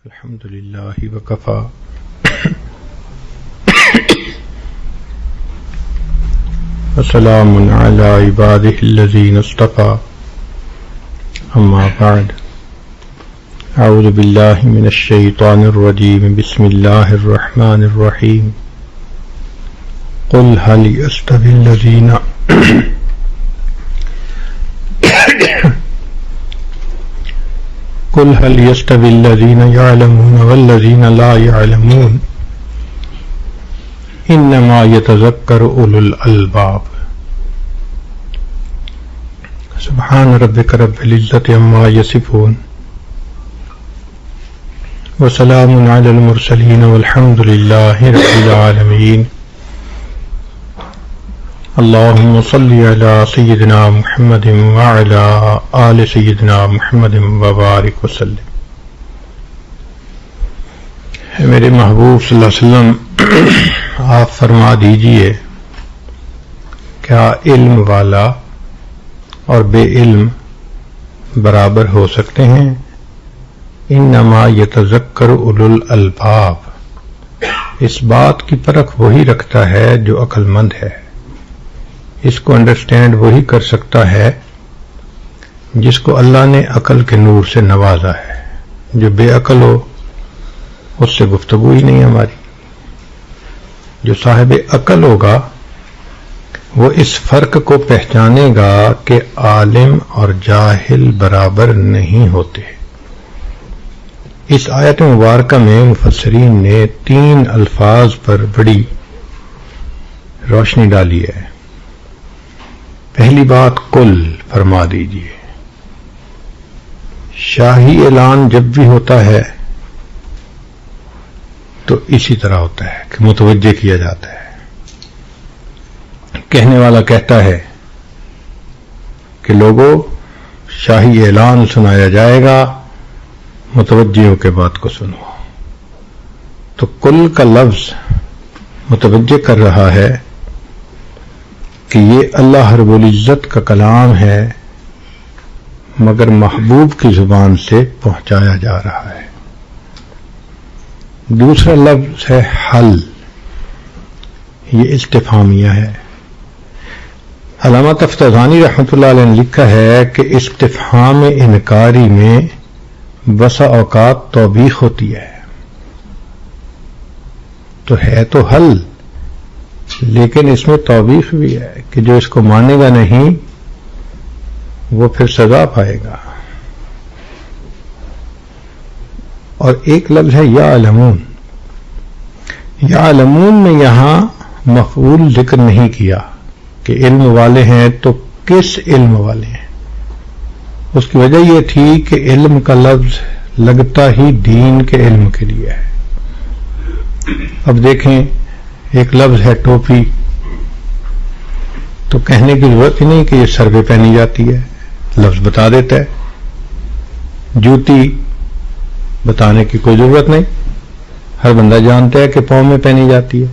الحمد لله وكفى وسلام على عباده الذين اصطفى أما بعد أعوذ بالله من الشيطان الرجيم بسم الله الرحمن الرحيم قل هل يستوي الذين قل هل يستوي الذين يعلمون والذين لا يعلمون انما يتذكر اولو الالباب سبحان ربك رب العزة عما يصفون وسلام على المرسلين والحمد لله رب العالمين اللهم صل على سيدنا محمد وعلى آل سيدنا محمد وبارك وسلم۔ میرے محبوب صلی اللہ علیہ وسلم آپ فرما دیجئے کیا علم والا اور بے علم برابر ہو سکتے ہیں؟ انما یتذکر اولو الالباب، اس بات کی پرکھ وہی رکھتا ہے جو عقل مند ہے، اس کو انڈرسٹینڈ وہی کر سکتا ہے جس کو اللہ نے عقل کے نور سے نوازا ہے۔ جو بے عقل ہو اس سے گفتگو ہی نہیں ہماری۔ جو صاحب عقل ہوگا وہ اس فرق کو پہچانے گا کہ عالم اور جاہل برابر نہیں ہوتے۔ اس آیت مبارکہ میں مفسرین نے 3 الفاظ پر بڑی روشنی ڈالی ہے۔ پہلی بات قل فرما دیجئے، شاہی اعلان جب بھی ہوتا ہے تو اسی طرح ہوتا ہے کہ متوجہ کیا جاتا ہے۔ کہنے والا کہتا ہے کہ لوگوں شاہی اعلان سنایا جائے گا، متوجہوں کے بات کو سنو۔ تو قل کا لفظ متوجہ کر رہا ہے کہ یہ اللہ رب العزت کا کلام ہے مگر محبوب کی زبان سے پہنچایا جا رہا ہے۔ دوسرا لفظ ہے حل، یہ استفہامیہ ہے۔ علامہ تفتزانی رحمۃ اللہ علیہ نے لکھا ہے کہ استفہام انکاری میں بسا اوقات توبیخ ہوتی ہے، تو ہے تو حل لیکن اس میں توبیخ بھی ہے کہ جو اس کو مانے گا نہیں وہ پھر سزا پائے گا۔ اور ایک لفظ ہے یعلمون۔ یعلمون میں یہاں مفعول ذکر نہیں کیا کہ علم والے ہیں تو کس علم والے ہیں۔ اس کی وجہ یہ تھی کہ علم کا لفظ لگتا ہی دین کے علم کے لیے ہے۔ اب دیکھیں، ایک لفظ ہے ٹوپی، تو کہنے کی ضرورت ہی نہیں کہ یہ سر پہ پہنی جاتی ہے، لفظ بتا دیتا ہے۔ جوتی بتانے کی کوئی ضرورت نہیں، ہر بندہ جانتا ہے کہ پاؤں میں پہنی جاتی ہے۔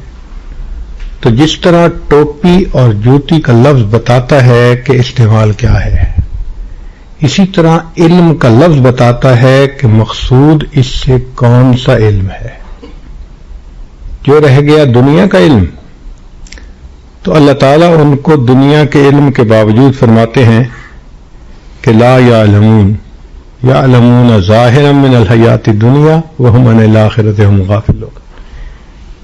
تو جس طرح ٹوپی اور جوتی کا لفظ بتاتا ہے کہ استعمال کیا ہے، اسی طرح علم کا لفظ بتاتا ہے کہ مقصود اس سے کون سا علم ہے۔ جو رہ گیا دنیا کا علم، تو اللہ تعالیٰ ان کو دنیا کے علم کے باوجود فرماتے ہیں کہ لا یعلمون یعلمون ظاہرا من الحیات الدنیا وہم عن الآخرۃ ہم غافلون۔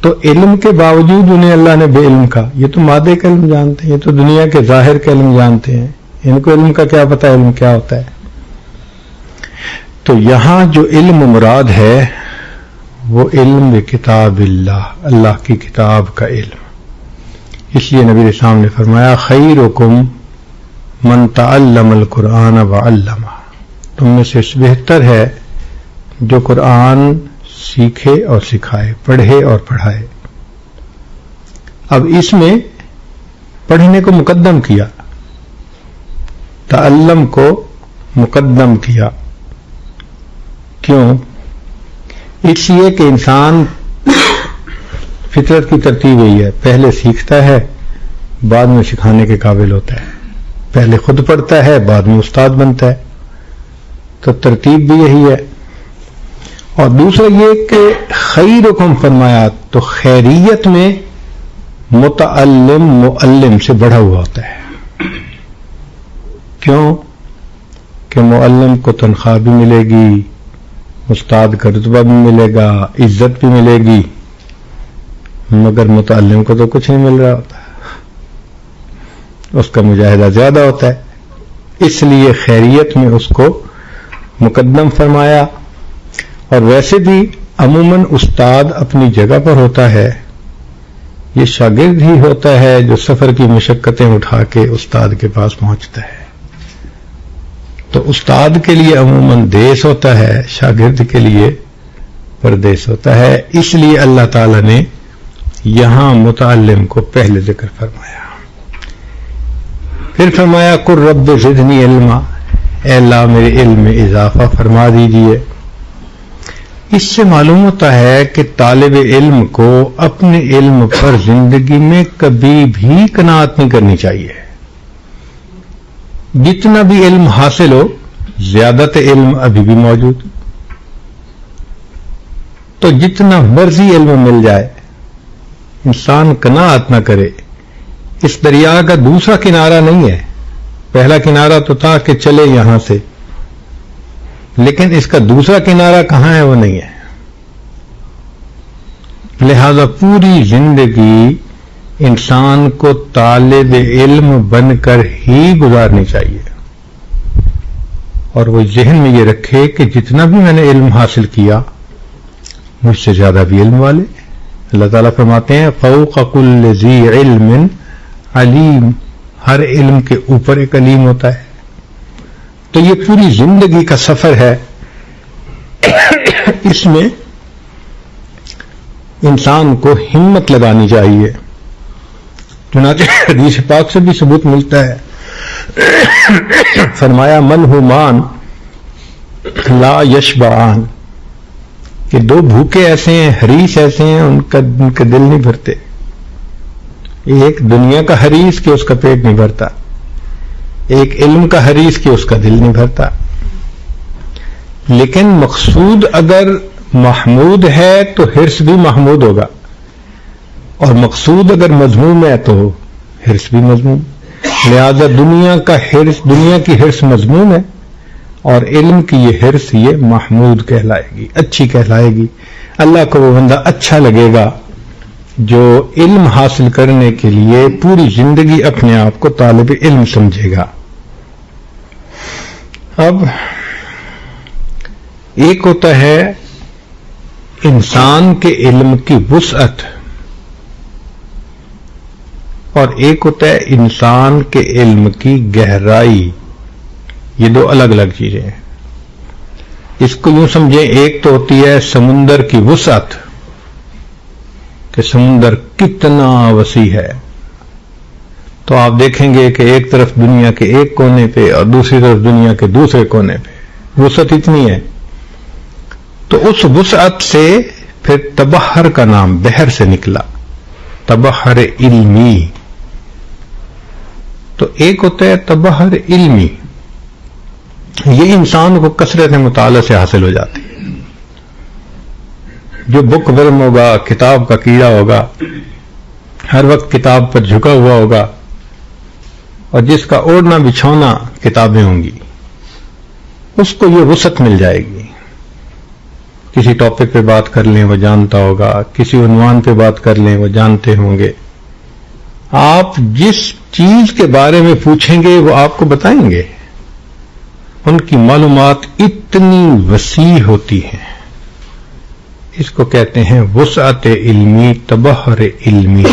تو علم کے باوجود انہیں اللہ نے بے علم کہا۔ یہ تو مادے کا علم جانتے ہیں، یہ تو دنیا کے ظاہر کا علم جانتے ہیں، ان کو علم کا کیا پتہ علم کیا ہوتا ہے۔ تو یہاں جو علم مراد ہے وہ علم کتاب اللہ، اللہ کی کتاب کا علم۔ اس لیے نبی اسلام نے فرمایا خیرکم من تعلم القرآن وعلمہ، تم میں سے بہتر ہے جو قرآن سیکھے اور سکھائے، پڑھے اور پڑھائے۔ اب اس میں پڑھنے کو مقدم کیا، تعلم کو مقدم کیا۔ کیوں؟ اس لیے کہ انسان فطرت کی ترتیب یہی ہے، پہلے سیکھتا ہے بعد میں سکھانے کے قابل ہوتا ہے، پہلے خود پڑھتا ہے بعد میں استاد بنتا ہے۔ تو ترتیب بھی یہی ہے۔ اور دوسرا یہ کہ خیرکم فرمایا تو خیریت میں متعلم معلم سے بڑھا ہوا ہوتا ہے. کیوں کہ معلم کو تنخواہ بھی ملے گی، استاد کا رتبہ بھی ملے گا، عزت بھی ملے گی، مگر متعلم کو تو کچھ نہیں مل رہا ہوتا، اس کا مجاہدہ زیادہ ہوتا ہے. اس لیے خیریت میں اس کو مقدم فرمایا. اور ویسے بھی عموماً استاد اپنی جگہ پر ہوتا ہے، یہ شاگرد ہی ہوتا ہے جو سفر کی مشقتیں اٹھا کے استاد کے پاس پہنچتا ہے. تو استاد کے لیے عموماً دیس ہوتا ہے، شاگرد کے لیے پردیس ہوتا ہے. اس لیے اللہ تعالی نے یہاں متعلم کو پہلے ذکر فرمایا. پھر فرمایا قل رب زدنی علما، اے اللہ میرے علم میں اضافہ فرما دیجئے. اس سے معلوم ہوتا ہے کہ طالب علم کو اپنے علم پر زندگی میں کبھی بھی قناعت نہیں کرنی چاہیے. جتنا بھی علم حاصل ہو، زیادہ علم ابھی بھی موجود، تو جتنا مرضی علم مل جائے انسان قناعت نہ کرے. اس دریا کا دوسرا کنارہ نہیں ہے. پہلا کنارہ تو تھا کہ چلے یہاں سے، لیکن اس کا دوسرا کنارہ کہاں ہے وہ نہیں ہے. لہذا پوری زندگی انسان کو طالب علم بن کر ہی گزارنی چاہیے، اور وہ ذہن میں یہ رکھے کہ جتنا بھی میں نے علم حاصل کیا مجھ سے زیادہ بھی علم والے. اللہ تعالیٰ فرماتے ہیں فوق کل ذی علم علیم، ہر علم کے اوپر ایک علیم ہوتا ہے. تو یہ پوری زندگی کا سفر ہے، اس میں انسان کو ہمت لگانی چاہیے. چنانچہ حدیث پاک سے بھی ثبوت ملتا ہے. فرمایا من ہمان لا یشبعان، کہ دو بھوکے ایسے ہیں، حریص ایسے ہیں، ان کے دل نہیں بھرتے. ایک دنیا کا حریص کہ اس کا پیٹ نہیں بھرتا، ایک علم کا حریص کہ اس کا دل نہیں بھرتا. لیکن مقصود اگر محمود ہے تو حرص بھی محمود ہوگا، اور مقصود اگر مذموم ہے تو حرص بھی مذموم. لہذا دنیا کی حرص مذموم ہے، اور علم کی یہ حرص یہ محمود کہلائے گی، اچھی کہلائے گی. اللہ کو وہ بندہ اچھا لگے گا جو علم حاصل کرنے کے لیے پوری زندگی اپنے آپ کو طالب علم سمجھے گا. اب ایک ہوتا ہے انسان کے علم کی وسعت، اور ایک ہوتا ہے انسان کے علم کی گہرائی. یہ دو الگ الگ چیزیں ہیں. اس کو یوں سمجھیں، ایک تو ہوتی ہے سمندر کی وسعت، کہ سمندر کتنا وسیع ہے. تو آپ دیکھیں گے کہ ایک طرف دنیا کے ایک کونے پہ اور دوسری طرف دنیا کے دوسرے کونے پہ وسعت اتنی ہے. تو اس وسعت سے پھر تبحر کا نام بحر سے نکلا، تبحر علمی. تو ایک ہوتا ہے تبحر علمی، یہ انسان کو کثرت مطالعہ سے حاصل ہو جاتی ہے. جو بک ورم ہوگا، کتاب کا کیڑا ہوگا، ہر وقت کتاب پر جھکا ہوا ہوگا، اور جس کا اوڑھنا بچھونا کتابیں ہوں گی، اس کو یہ وسعت مل جائے گی. کسی ٹاپک پہ بات کر لیں وہ جانتا ہوگا، کسی عنوان پہ بات کر لیں وہ جانتے ہوں گے. آپ جس چیز کے بارے میں پوچھیں گے وہ آپ کو بتائیں گے. ان کی معلومات اتنی وسیع ہوتی ہیں. اس کو کہتے ہیں وسعت علمی، تبحر علمی.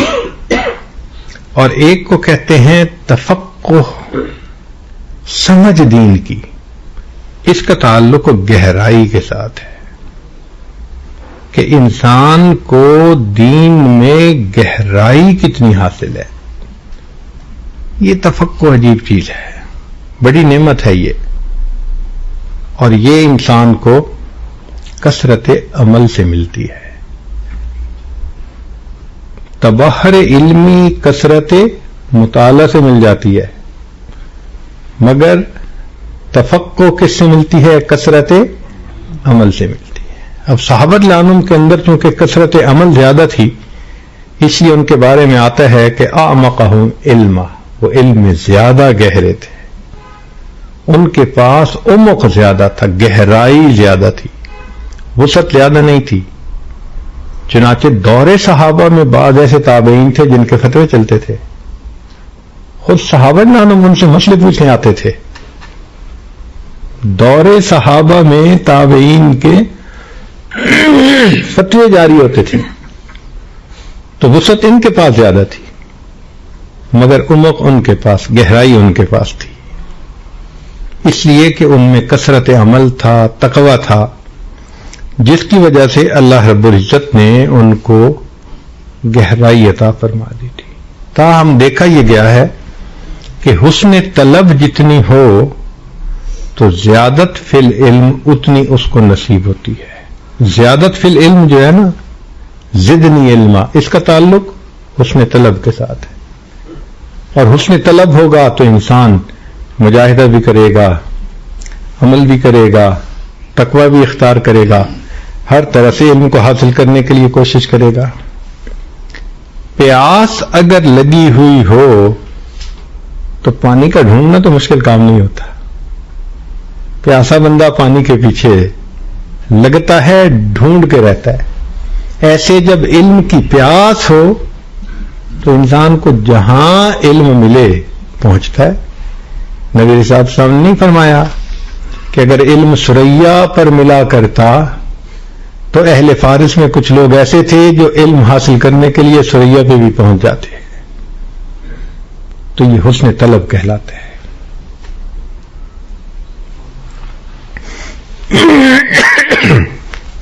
اور ایک کو کہتے ہیں تفقہ، سمجھ دین کی. اس کا تعلق گہرائی کے ساتھ ہے کہ انسان کو دین میں گہرائی کتنی حاصل ہے. یہ تفقہ عجیب چیز ہے، بڑی نعمت ہے یہ، اور یہ انسان کو کثرت عمل سے ملتی ہے. تبحر علمی کثرت مطالعہ سے مل جاتی ہے، مگر تفقہ کس سے ملتی ہے؟ کثرت عمل سے ملتی ہے. اب صحابہ رضوان کے اندر چونکہ کثرت عمل زیادہ تھی، اس لیے ان کے بارے میں آتا ہے کہ اعمقہم علما، وہ علم میں زیادہ گہرے تھے، ان کے پاس عمق زیادہ تھا، گہرائی زیادہ تھی، وسعت زیادہ نہیں تھی۔ چنانچہ دور صحابہ میں بعض ایسے تابعین تھے جن کے فتوے چلتے تھے، خود صحابہ رضوان ان سے مسئلے پوچھنے آتے تھے۔ دور صحابہ میں تابعین کے فتوے جاری ہوتے تھے، تو وسعت ان کے پاس زیادہ تھی، مگر عمق ان کے پاس، گہرائی ان کے پاس تھی، اس لیے کہ ان میں کثرت عمل تھا، تقوی تھا، جس کی وجہ سے اللہ رب العزت نے ان کو گہرائی عطا فرما دی تھی۔ تاہم دیکھا یہ گیا ہے کہ حسن طلب جتنی ہو تو زیادت فی العلم اتنی اس کو نصیب ہوتی ہے۔ زیادت فی العلم جو ہے نا، زدنی علما، اس کا تعلق حسن طلب کے ساتھ ہے، اور حسن طلب ہوگا تو انسان مجاہدہ بھی کرے گا، عمل بھی کرے گا، تقوی بھی اختیار کرے گا، ہر طرح سے علم کو حاصل کرنے کے لیے کوشش کرے گا۔ پیاس اگر لگی ہوئی ہو تو پانی کا ڈھونڈنا تو مشکل کام نہیں ہوتا، پیاسا بندہ پانی کے پیچھے لگتا ہے، ڈھونڈ کے رہتا ہے۔ ایسے جب علم کی پیاس ہو تو انسان کو جہاں علم ملے پہنچتا ہے۔ نبی صاحب صاحب نے نہیں فرمایا کہ اگر علم ثریا پر ملا کرتا تو اہل فارس میں کچھ لوگ ایسے تھے جو علم حاصل کرنے کے لیے ثریا پہ بھی پہنچ جاتے، تو یہ حسن طلب کہلاتا ہے۔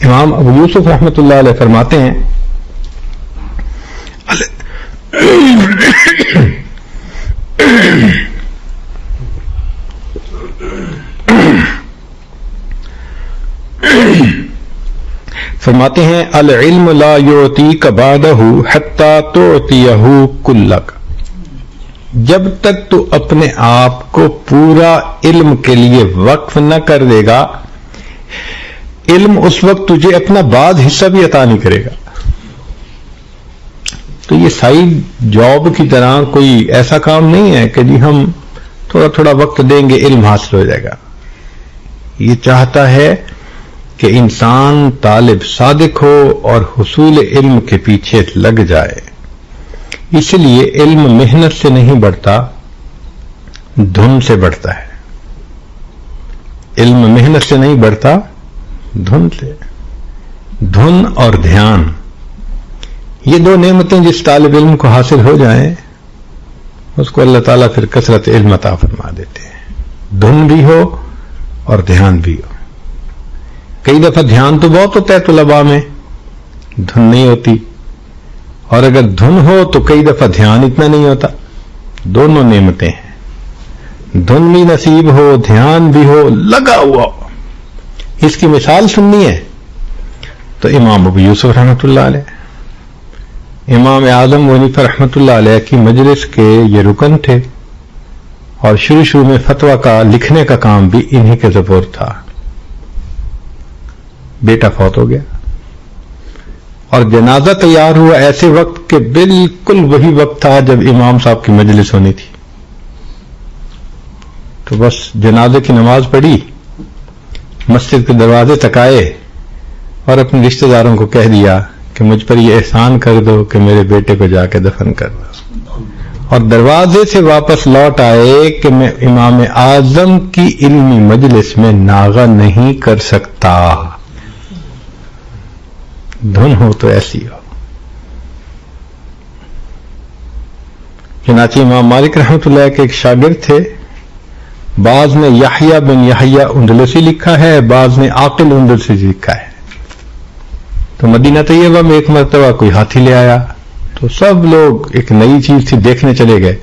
امام ابو یوسف رحمۃ اللہ علیہ فرماتے ہیں العلم لا یعطیک بعدہ حتی تعطیہ کلک، جب تک تو اپنے آپ کو پورا علم کے لیے وقف نہ کر دے گا، علم اس وقت تجھے اپنا بعض حصہ بھی عطا نہیں کرے گا۔ تو یہ سائیڈ جاب کی طرح کوئی ایسا کام نہیں ہے کہ جی ہم تھوڑا تھوڑا وقت دیں گے علم حاصل ہو جائے گا۔ یہ چاہتا ہے کہ انسان طالب صادق ہو اور حصول علم کے پیچھے لگ جائے۔ اس لیے علم محنت سے نہیں بڑھتا، دھن سے بڑھتا ہے۔ علم محنت سے نہیں بڑھتا، دھن سے۔ دھن اور دھیان، یہ دو نعمتیں جس طالب علم کو حاصل ہو جائیں اس کو اللہ تعالیٰ پھر کثرت علم عطا فرما دیتے ہیں۔ دھن بھی ہو اور دھیان بھی ہو۔ کئی دفعہ دھیان تو بہت ہوتا ہے طلباء میں، دھن نہیں ہوتی، اور اگر دھن ہو تو کئی دفعہ دھیان اتنا نہیں ہوتا۔ دونوں نعمتیں ہیں، دھن بھی نصیب ہو، دھیان بھی ہو، لگا ہوا ہو۔ اس کی مثال سننی ہے تو امام ابو یوسف رحمۃ اللہ علیہ، امام اعظم حنیفہ رحمۃ اللہ علیہ کی مجلس کے یہ رکن تھے، اور شروع میں فتویٰ کا لکھنے کا کام بھی انہی کے زبور تھا۔ بیٹا فوت ہو گیا اور جنازہ تیار ہوا ایسے وقت کہ بالکل وہی وقت تھا جب امام صاحب کی مجلس ہونی تھی۔ تو بس جنازے کی نماز پڑھی، مسجد کے دروازے تک آئے اور اپنے رشتہ داروں کو کہہ دیا کہ مجھ پر یہ احسان کر دو کہ میرے بیٹے کو جا کے دفن کر دو، اور دروازے سے واپس لوٹ آئے کہ میں امام اعظم کی علمی مجلس میں ناغہ نہیں کر سکتا۔ دھن ہو تو ایسی ہو۔ چنانچہ امام مالک رحمۃ اللہ کے ایک شاگرد تھے، بعض نے یحییٰ بن یحییٰ اندلسی لکھا ہے، بعض نے عاقل اندلسی لکھا ہے۔ تو مدینہ طیبہ میں ایک مرتبہ کوئی ہاتھی لے آیا، تو سب لوگ، ایک نئی چیز تھی، دیکھنے چلے گئے۔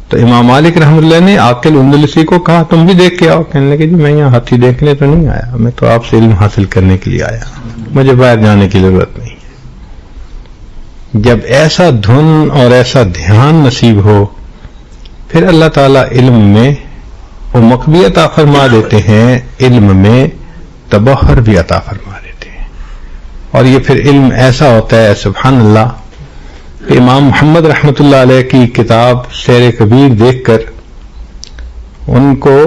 تو امام مالک رحمۃ اللہ نے عاقل اندلسی کو کہا تم بھی دیکھ کے آؤ۔ کہنے لگے جی میں یہاں ہاتھی دیکھنے تو نہیں آیا، میں تو آپ سے علم حاصل کرنے کے لیے آیا، مجھے باہر جانے کی ضرورت نہیں ہے۔ جب ایسا دھن اور ایسا دھیان نصیب ہو، پھر اللہ تعالیٰ علم میں عمق بھی عطا فرما دیتے ہیں، علم میں تبحر بھی عطا فرما دیتے ہیں۔ اور یہ پھر علم ایسا ہوتا ہے سبحان اللہ کہ امام محمد رحمۃ اللہ علیہ کی کتاب سیر کبیر دیکھ کر ان کو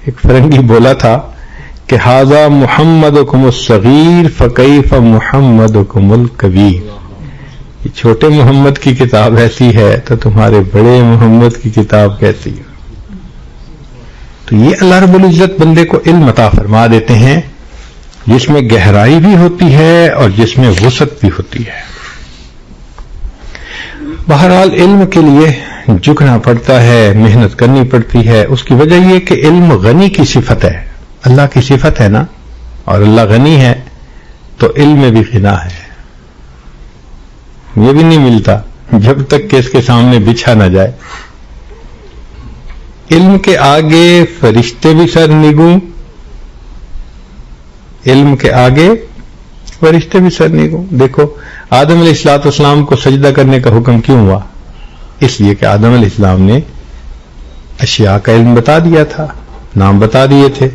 ایک فرنگی بولا تھا کہ ھذا محمدکم الصغیر فکیف محمدکم الکبیر، یہ چھوٹے محمد کی کتاب ایسی ہے تو تمہارے بڑے محمد کی کتاب کیسی ہے؟ تو یہ اللہ رب العزت بندے کو علم عطا فرما دیتے ہیں جس میں گہرائی بھی ہوتی ہے اور جس میں وسعت بھی ہوتی ہے۔ بہرحال علم کے لیے جھکنا پڑتا ہے، محنت کرنی پڑتی ہے۔ اس کی وجہ یہ کہ علم غنی کی صفت ہے، اللہ کی صفت ہے نا، اور اللہ غنی ہے تو علم میں بھی غنا ہے۔ یہ بھی نہیں ملتا جب تک کہ اس کے سامنے بچھا نہ جائے۔ علم کے آگے فرشتے بھی سر نگوں، علم کے آگے فرشتے بھی سر نگوں۔ دیکھو آدم علیہ الصلوۃ والسلام کو سجدہ کرنے کا حکم کیوں ہوا؟ اس لیے کہ آدم علیہ السلام نے اشیاء کا علم بتا دیا تھا، نام بتا دیے تھے،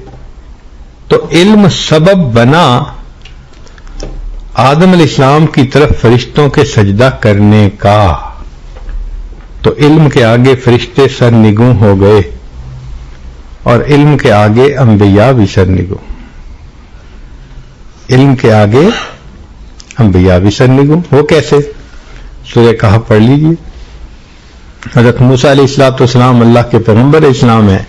تو علم سبب بنا آدم علیہ السلام کی طرف فرشتوں کے سجدہ کرنے کا، تو علم کے آگے فرشتے سر نگوں ہو گئے اور علم کے آگے انبیاء بھی سر نگوں، علم کے آگے انبیاء بھی سر نگوں۔ وہ کیسے؟ سورہ کہف پڑھ لیجیے۔ حضرت موسیٰ علیہ الصلوۃ والسلام اللہ کے پیغمبر اسلام ہیں،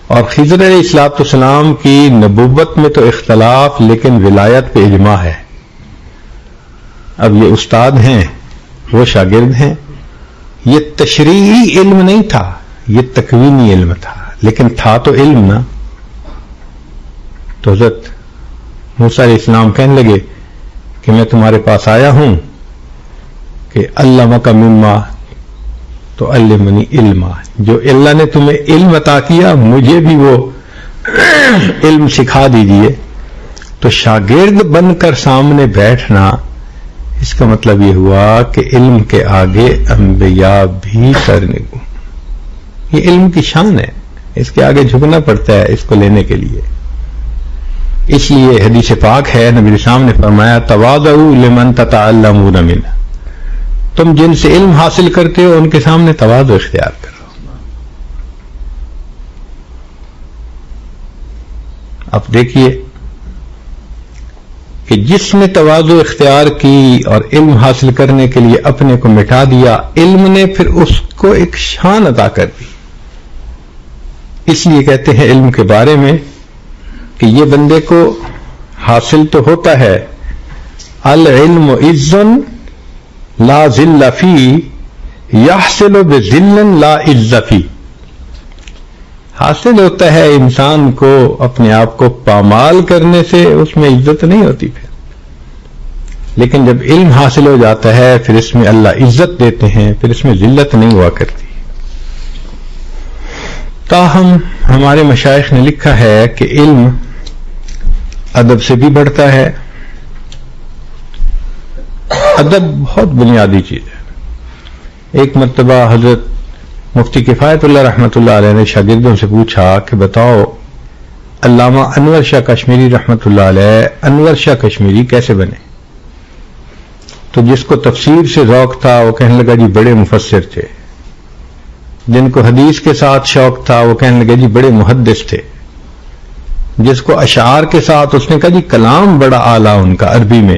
اور خضر علیہ الصلوۃ والسلام کی نبوت میں تو اختلاف لیکن ولایت پہ اجماع ہے۔ اب یہ استاد ہیں، وہ شاگرد ہیں، یہ تشریعی علم نہیں تھا، یہ تکوینی علم تھا، لیکن تھا تو علم نا۔ تو حضرت موسیٰ علیہ السلام کہنے لگے کہ میں تمہارے پاس آیا ہوں کہ علمک مما تو علمنی علما، جو اللہ نے تمہیں علم عطا کیا مجھے بھی وہ علم سکھا دیجئے۔ تو شاگرد بن کر سامنے بیٹھنا، اس کا مطلب یہ ہوا کہ علم کے آگے انبیاء بھی سر نگوں۔ یہ علم کی شان ہے، اس کے آگے جھکنا پڑتا ہے اس کو لینے کے لیے۔ اس لیے حدیث پاک ہے، نبی اسلام نے فرمایا تواضعوا لمن تتعلمون منہ، تم جن سے علم حاصل کرتے ہو ان کے سامنے تواضع اختیار کرو۔ اب دیکھیے کہ جس نے تواضع اختیار کی اور علم حاصل کرنے کے لیے اپنے کو مٹا دیا، علم نے پھر اس کو ایک شان عطا کر دی۔ اس لیے کہتے ہیں علم کے بارے میں کہ یہ بندے کو حاصل تو ہوتا ہے، العلم عز لا ذل فی یحصل بذل لا عز فی، حاصل ہوتا ہے انسان کو اپنے آپ کو پامال کرنے سے، اس میں عزت نہیں ہوتی پھر، لیکن جب علم حاصل ہو جاتا ہے پھر اس میں اللہ عزت دیتے ہیں، پھر اس میں ذلت نہیں ہوا کرتی۔ تاہم ہمارے مشائخ نے لکھا ہے کہ علم ادب سے بھی بڑھتا ہے۔ ادب بہت بنیادی چیز ہے۔ ایک مرتبہ حضرت مفتی کفایت اللہ رحمۃ اللہ علیہ نے شاگردوں سے پوچھا کہ بتاؤ علامہ انور شاہ کشمیری رحمۃ اللہ علیہ انور شاہ کشمیری کیسے بنے؟ تو جس کو تفسیر سے ذوق تھا وہ کہنے لگا جی بڑے مفسر تھے، جن کو حدیث کے ساتھ شوق تھا وہ کہنے لگا جی بڑے محدث تھے، جس کو اشعار کے ساتھ اس نے کہا جی کلام بڑا اعلیٰ ان کا عربی میں۔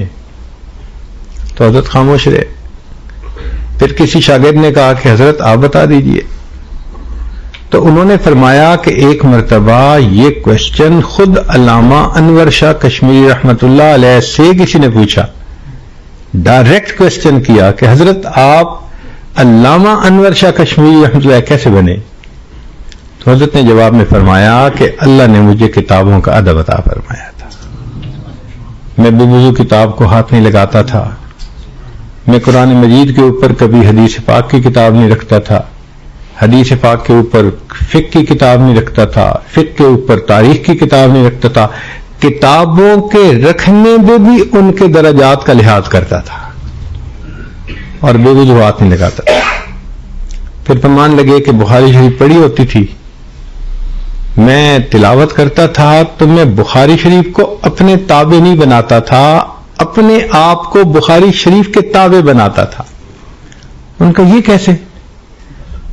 تو حضرت خاموش رہے۔ پھر کسی شاگرد نے کہا کہ حضرت آپ بتا دیجئے، تو انہوں نے فرمایا کہ ایک مرتبہ یہ کوشچن خود علامہ انور شاہ کشمیری رحمۃ اللہ علیہ سے کسی نے پوچھا، ڈائریکٹ کوشچن کیا کہ حضرت آپ علامہ انور شاہ کشمیری رحمۃ اللہ کیسے بنے؟ تو حضرت نے جواب میں فرمایا کہ اللہ نے مجھے کتابوں کا ادب عطا فرمایا تھا، میں بے وضو کتاب کو ہاتھ نہیں لگاتا تھا، میں قرآن مجید کے اوپر کبھی حدیث پاک کی کتاب نہیں رکھتا تھا، حدیث پاک کے اوپر فقہ کی کتاب نہیں رکھتا تھا، فقہ کے اوپر تاریخ کی کتاب نہیں رکھتا تھا، کتابوں کے رکھنے میں بھی ان کے درجات کا لحاظ کرتا تھا اور بے وضو ہاتھ نہیں لگاتا تھا۔ پھر فرمان لگے کہ بخاری شریف پڑھی ہوتی تھی میں تلاوت کرتا تھا تو میں بخاری شریف کو اپنے تابع نہیں بناتا تھا، اپنے آپ کو بخاری شریف کے تابع بناتا تھا۔ ان کا یہ کیسے؟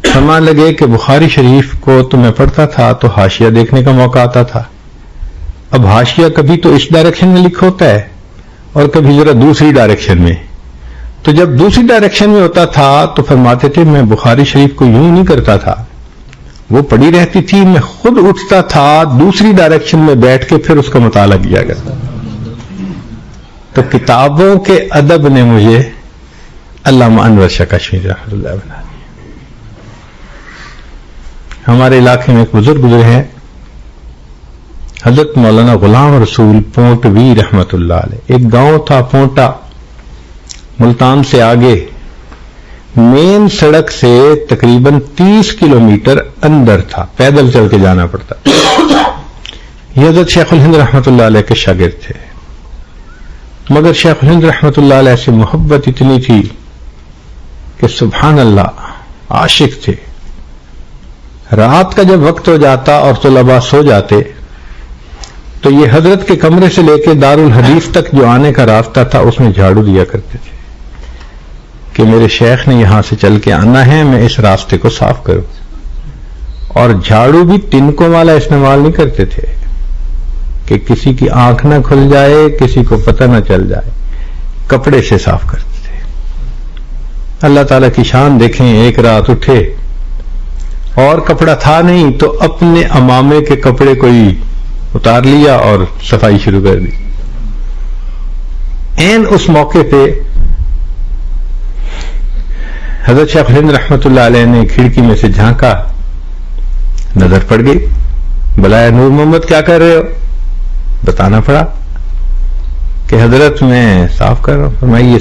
فرمان لگے کہ بخاری شریف کو تو میں پڑھتا تھا تو حاشیہ دیکھنے کا موقع آتا تھا، اب حاشیہ کبھی تو اس ڈائریکشن میں لکھا ہوتا ہے اور کبھی ذرا دوسری ڈائریکشن میں، تو جب دوسری ڈائریکشن میں ہوتا تھا تو فرماتے تھے میں بخاری شریف کو یوں نہیں کرتا تھا، وہ پڑھی رہتی تھی، میں خود اٹھتا تھا دوسری ڈائریکشن میں بیٹھ کے پھر اس کا مطالعہ کیا کرتا۔ تو کتابوں کے ادب نے مجھے علامہ انور شاہ کشمیری رحمۃ اللہ بنا دیا۔ ہمارے علاقے میں ایک بزرگ گزرے ہیں حضرت مولانا غلام رسول پونٹوی رحمۃ اللہ علیہ۔ ایک گاؤں تھا پونٹا، ملتان سے آگے، مین سڑک سے تقریباً 30 کلومیٹر اندر تھا، پیدل چل کے جانا پڑتا۔ یہ حضرت شیخ الہند رحمۃ اللہ علیہ کے شاگرد تھے، مگر شیخ الہند رحمۃ اللہ علیہ سے محبت اتنی تھی کہ سبحان اللہ عاشق تھے۔ رات کا جب وقت ہو جاتا اور طلباء سو جاتے تو یہ حضرت کے کمرے سے لے کے دارالحدیث تک جو آنے کا راستہ تھا اس میں جھاڑو دیا کرتے تھے کہ میرے شیخ نے یہاں سے چل کے آنا ہے، میں اس راستے کو صاف کروں۔ اور جھاڑو بھی تنکوں والا استعمال نہیں کرتے تھے کہ کسی کی آنکھ نہ کھل جائے، کسی کو پتہ نہ چل جائے، کپڑے سے صاف کرتے تھے۔ اللہ تعالیٰ کی شان دیکھیں، ایک رات اٹھے اور کپڑا تھا نہیں تو اپنے امامے کے کپڑے کو ہی اتار لیا اور صفائی شروع کر دی۔ این اس موقع پہ حضرت شیخ الہند رحمۃ اللہ علیہ نے کھڑکی میں سے جھانکا، نظر پڑ گئی، بلایا نور محمد کیا کر رہے ہو؟ بتانا پڑا کہ حضرت میں صاف کر رہا ہوں۔ فرمایا یہ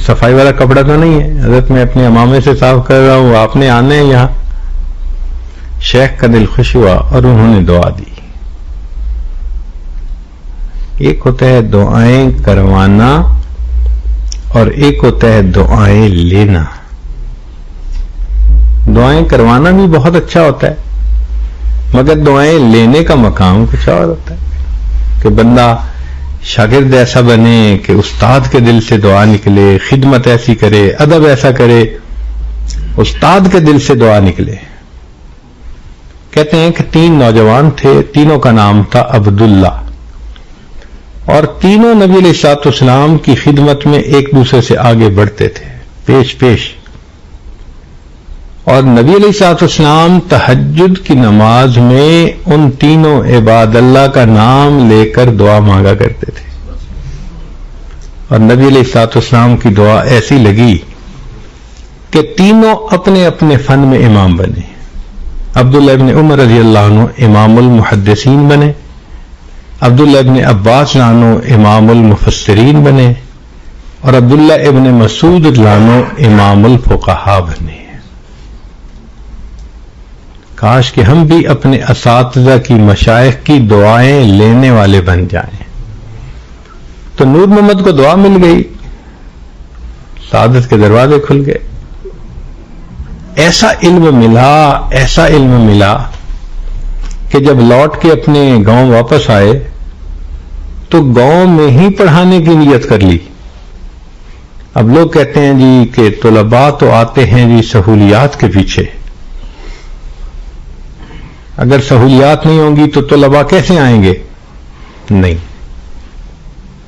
صفائی والا کپڑا تو نہیں ہے حضرت، میں اپنے امامے سے صاف کر رہا ہوں، آپ نے آنا ہے یہاں۔ شیخ کا دل خوش ہوا اور انہوں نے دعا دی۔ ایک ہوتا ہے دعائیں کروانا اور ایک ہوتا ہے دعائیں لینا۔ دعائیں کروانا بھی بہت اچھا ہوتا ہے، مگر دعائیں لینے کا مقام کچھ اور ہوتا ہے کہ بندہ شاگرد ایسا بنے کہ استاد کے دل سے دعا نکلے، خدمت ایسی کرے، ادب ایسا کرے، استاد کے دل سے دعا نکلے۔ کہتے ہیں کہ 3 نوجوان تھے، تینوں کا نام تھا عبداللہ، اور تینوں نبی علیہ الصلوۃ والسلام کی خدمت میں ایک دوسرے سے آگے بڑھتے تھے، پیش پیش۔ اور نبی علیہ الصلوۃ والسلام تہجد کی نماز میں ان تینوں عباد اللہ کا نام لے کر دعا مانگا کرتے تھے، اور نبی علیہ الصلوۃ والسلام کی دعا ایسی لگی کہ تینوں اپنے اپنے فن میں امام بنے۔ عبداللہ ابن عمر رضی اللہ عنہ امام المحدثین بنے، عبداللہ ابن عباس عنہ امام المفسرین بنے، اور عبداللہ ابن مسعود عنہ امام الفقہاء بنے۔ کاش کہ ہم بھی اپنے اساتذہ کی، مشائخ کی دعائیں لینے والے بن جائیں۔ تو نور محمد کو دعا مل گئی، سعادت کے دروازے کھل گئے، ایسا علم ملا کہ جب لوٹ کے اپنے گاؤں واپس آئے تو گاؤں میں ہی پڑھانے کی نیت کر لی۔ اب لوگ کہتے ہیں جی کہ طلباء تو آتے ہیں جی سہولیات کے پیچھے، اگر سہولیات نہیں ہوں گی تو طلباء کیسے آئیں گے؟ نہیں،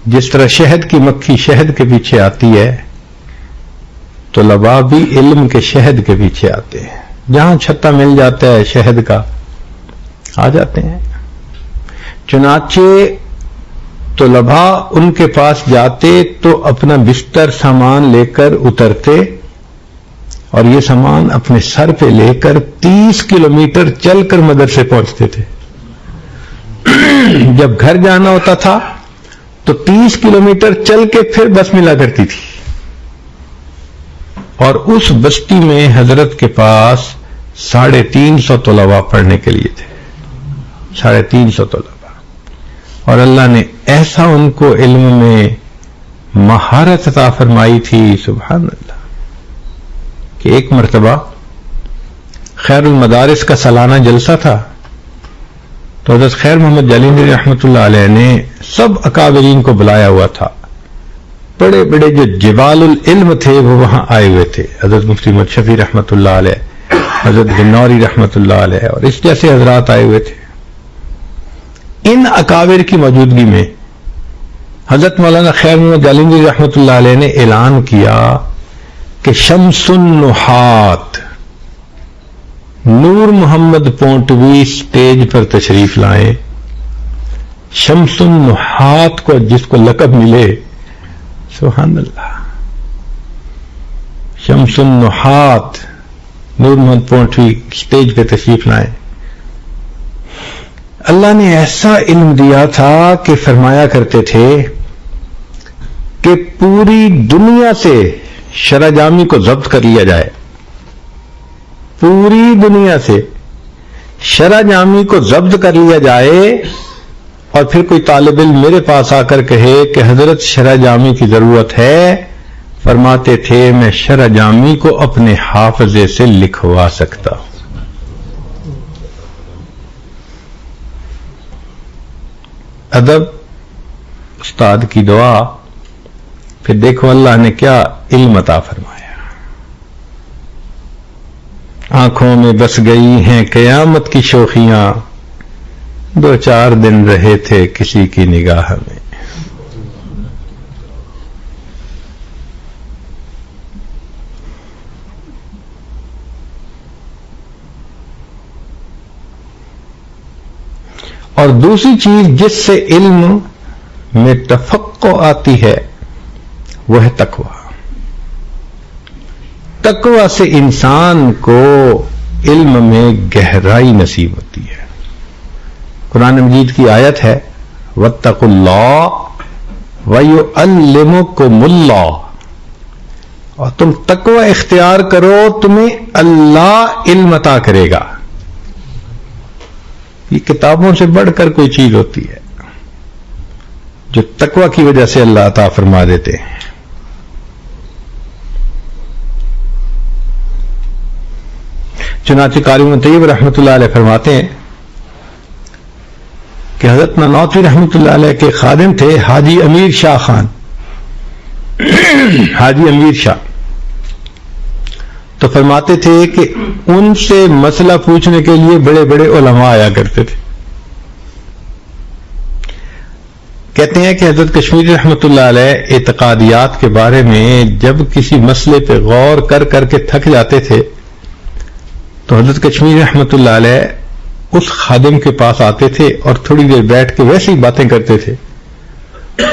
جس طرح شہد کی مکھی شہد کے پیچھے آتی ہے، طلباء بھی علم کے شہد کے پیچھے آتے ہیں، جہاں چھتا مل جاتا ہے شہد کا آ جاتے ہیں۔ چنانچہ طلباء ان کے پاس جاتے تو اپنا بستر سامان لے کر اترتے اور یہ سامان اپنے سر پہ لے کر 30 کلومیٹر چل کر مدرسے پہنچتے تھے۔ جب گھر جانا ہوتا تھا تو 30 کلومیٹر چل کے پھر بس ملا کرتی تھی، اور اس بستی میں حضرت کے پاس 350 طلباء پڑھنے کے لیے تھے، 350 طلباء، اور اللہ نے ایسا ان کو علم میں مہارت عطا فرمائی تھی، سبحان اللہ، کہ ایک مرتبہ خیر المدارس کا سالانہ جلسہ تھا، تو حضرت خیر محمد جالندھری رحمۃ اللہ علیہ نے سب اکابرین کو بلایا ہوا تھا. بڑے بڑے جو جبال العلم تھے وہ وہاں آئے ہوئے تھے. حضرت مفتی محمد شفیع رحمۃ اللہ علیہ، حضرت بنوری رحمۃ اللہ علیہ اور اس جیسے حضرات آئے ہوئے تھے. ان اکابر کی موجودگی میں حضرت مولانا خیر محمد جالندھری رحمۃ اللہ علیہ نے اعلان کیا کہ شمس النحات نور محمد پونٹوی اسٹیج پر تشریف لائیں. شمس النحات کو جس کو لقب ملے، سبحان اللہ، شمس النحات نور محمد پونٹوی اسٹیج پہ تشریف لائیں. اللہ نے ایسا علم دیا تھا کہ فرمایا کرتے تھے کہ پوری دنیا سے شرع جامی کو ضبط کر لیا جائے، پوری دنیا سے شرع جامی کو ضبط کر لیا جائے، اور پھر کوئی طالب علم میرے پاس آ کر کہے کہ حضرت شرع جامی کی ضرورت ہے، فرماتے تھے میں شرع جامی کو اپنے حافظے سے لکھوا سکتا ہوں. ادب، استاد کی دعا، پھر دیکھو اللہ نے کیا علم عطا فرمایا. آنکھوں میں بس گئی ہیں قیامت کی شوخیاں، 2-4 دن رہے تھے کسی کی نگاہ میں. اور دوسری چیز جس سے علم میں تفقع آتی ہے وہ ہے تقوی. تقوی سے انسان کو علم میں گہرائی نصیب ہوتی ہے. قرآن مجید کی آیت ہے واتقوا اللہ ویعلمکم اللہ، اور تم تقوی اختیار کرو تمہیں اللہ علم عطا کرے گا. یہ کتابوں سے بڑھ کر کوئی چیز ہوتی ہے جو تقوی کی وجہ سے اللہ عطا فرما دیتے ہیں. چنانچہ قاری ابن طیب رحمۃ اللہ علیہ فرماتے ہیں کہ حضرت نانوتوی رحمۃ اللہ علیہ کے خادم تھے حاجی امیر شاہ خان، حاجی امیر شاہ. تو فرماتے تھے کہ ان سے مسئلہ پوچھنے کے لیے بڑے بڑے علماء آیا کرتے تھے. کہتے ہیں کہ حضرت کشمیری رحمۃ اللہ علیہ اعتقادیات کے بارے میں جب کسی مسئلے پہ غور کر کر کے تھک جاتے تھے تو حضرت کشمیری رحمۃ اللہ علیہ اس خادم کے پاس آتے تھے اور تھوڑی دیر بیٹھ کے ویسے ہی باتیں کرتے تھے،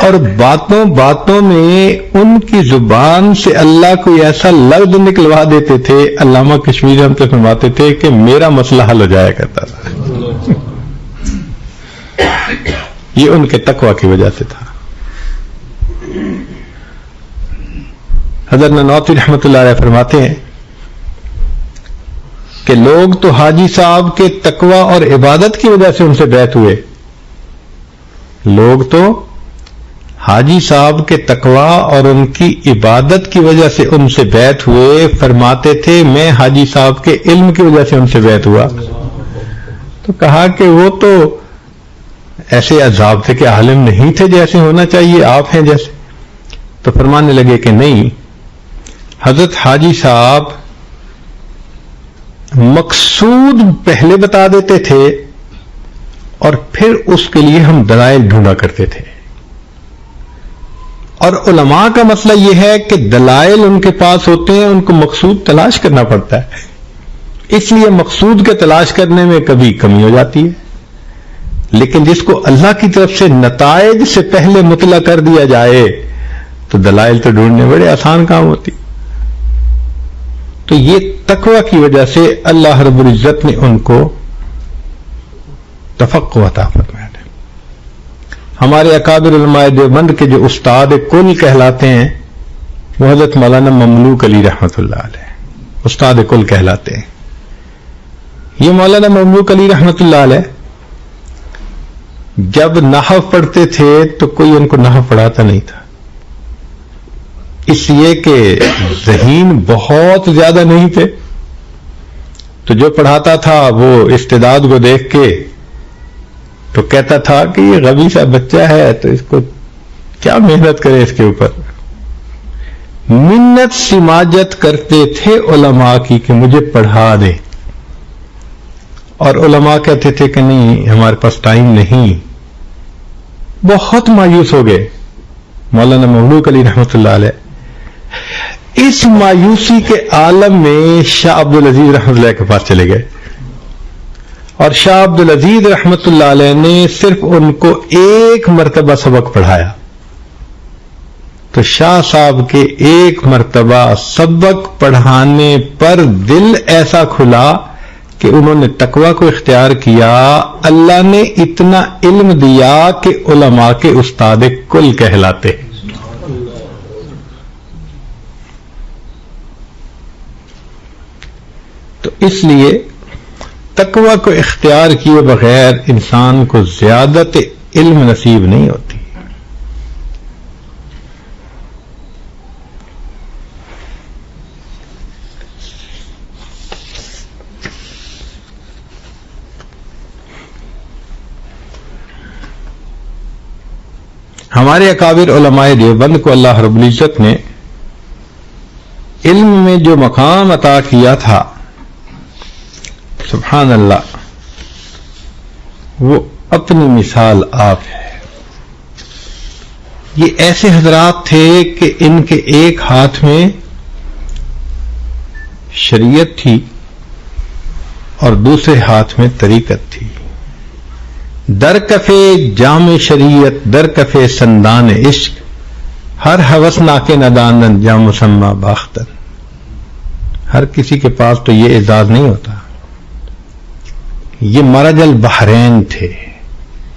اور باتوں باتوں میں ان کی زبان سے اللہ کوئی ایسا لفظ نکلوا دیتے تھے، علامہ کشمیری ہم سے فرماتے تھے کہ میرا مسئلہ حل ہو جایا کرتا تھا. یہ ان کے تقوی کی وجہ سے تھا. حضرت نانوتوی رحمۃ اللہ علیہ فرماتے ہیں کہ لوگ تو حاجی صاحب کے تقوی اور عبادت کی وجہ سے ان سے بیعت ہوئے، لوگ تو حاجی صاحب کے تقوی اور ان کی عبادت کی وجہ سے ان سے بیعت ہوئے. فرماتے تھے میں حاجی صاحب کے علم کی وجہ سے ان سے بیعت ہوا. تو کہا کہ وہ تو ایسے عذاب تھے کہ عالم نہیں تھے جیسے ہونا چاہیے، آپ ہیں جیسے. تو فرمانے لگے کہ نہیں، حضرت حاجی صاحب مقصود پہلے بتا دیتے تھے اور پھر اس کے لیے ہم دلائل ڈھونڈا کرتے تھے. اور علماء کا مسئلہ یہ ہے کہ دلائل ان کے پاس ہوتے ہیں، ان کو مقصود تلاش کرنا پڑتا ہے. اس لیے مقصود کے تلاش کرنے میں کبھی کمی ہو جاتی ہے، لیکن جس کو اللہ کی طرف سے نتائج سے پہلے مطلع کر دیا جائے تو دلائل تو ڈھونڈنے بڑے آسان کام ہوتی. تو یہ تقوی کی وجہ سے اللہ رب العزت نے ان کو تفقہ عطا فرمایا. ہمارے اکابر علماء دیوبند کے جو استاد کل کہلاتے ہیں وہ حضرت مولانا مملوک علی رحمۃ اللہ علیہ استاد کل کہلاتے ہیں. یہ مولانا مملوک علی رحمۃ اللہ علیہ جب نحو پڑھتے تھے تو کوئی ان کو نحو پڑھاتا نہیں تھا، اس لیے کہ ذہین بہت زیادہ نہیں تھے. تو جو پڑھاتا تھا وہ استعداد کو دیکھ کے تو کہتا تھا کہ یہ غبی سا بچہ ہے تو اس کو کیا محنت کرے اس کے اوپر. منت سماجت کرتے تھے علماء کی کہ مجھے پڑھا دے، اور علماء کہتے تھے کہ نہیں ہمارے پاس ٹائم نہیں. بہت مایوس ہو گئے مولانا مملوک علی رحمۃ اللہ علیہ. اس مایوسی کے عالم میں شاہ عبد العزیز رحمۃ اللہ کے پاس چلے گئے، اور شاہ عبد العزیز رحمۃ اللہ علیہ نے صرف ان کو ایک مرتبہ سبق پڑھایا. تو شاہ صاحب کے ایک مرتبہ سبق پڑھانے پر دل ایسا کھلا کہ انہوں نے تقوی کو اختیار کیا. اللہ نے اتنا علم دیا کہ علماء کے استاد کل کہلاتے. تو اس لیے تقوی کو اختیار کیے بغیر انسان کو زیادت علم نصیب نہیں ہوتی. ہمارے اکابر علماء دیوبند کو اللہ رب العزت نے علم میں جو مقام عطا کیا تھا، سبحان اللہ، وہ اپنی مثال آپ ہے. یہ ایسے حضرات تھے کہ ان کے ایک ہاتھ میں شریعت تھی اور دوسرے ہاتھ میں طریقت تھی. در کفے جام شریعت در کفے سندان عشق، ہر ہوس ناکے ندانن جام مسمہ باختن. ہر کسی کے پاس تو یہ اعزاز نہیں ہوتا. یہ مرج البحرین تھے،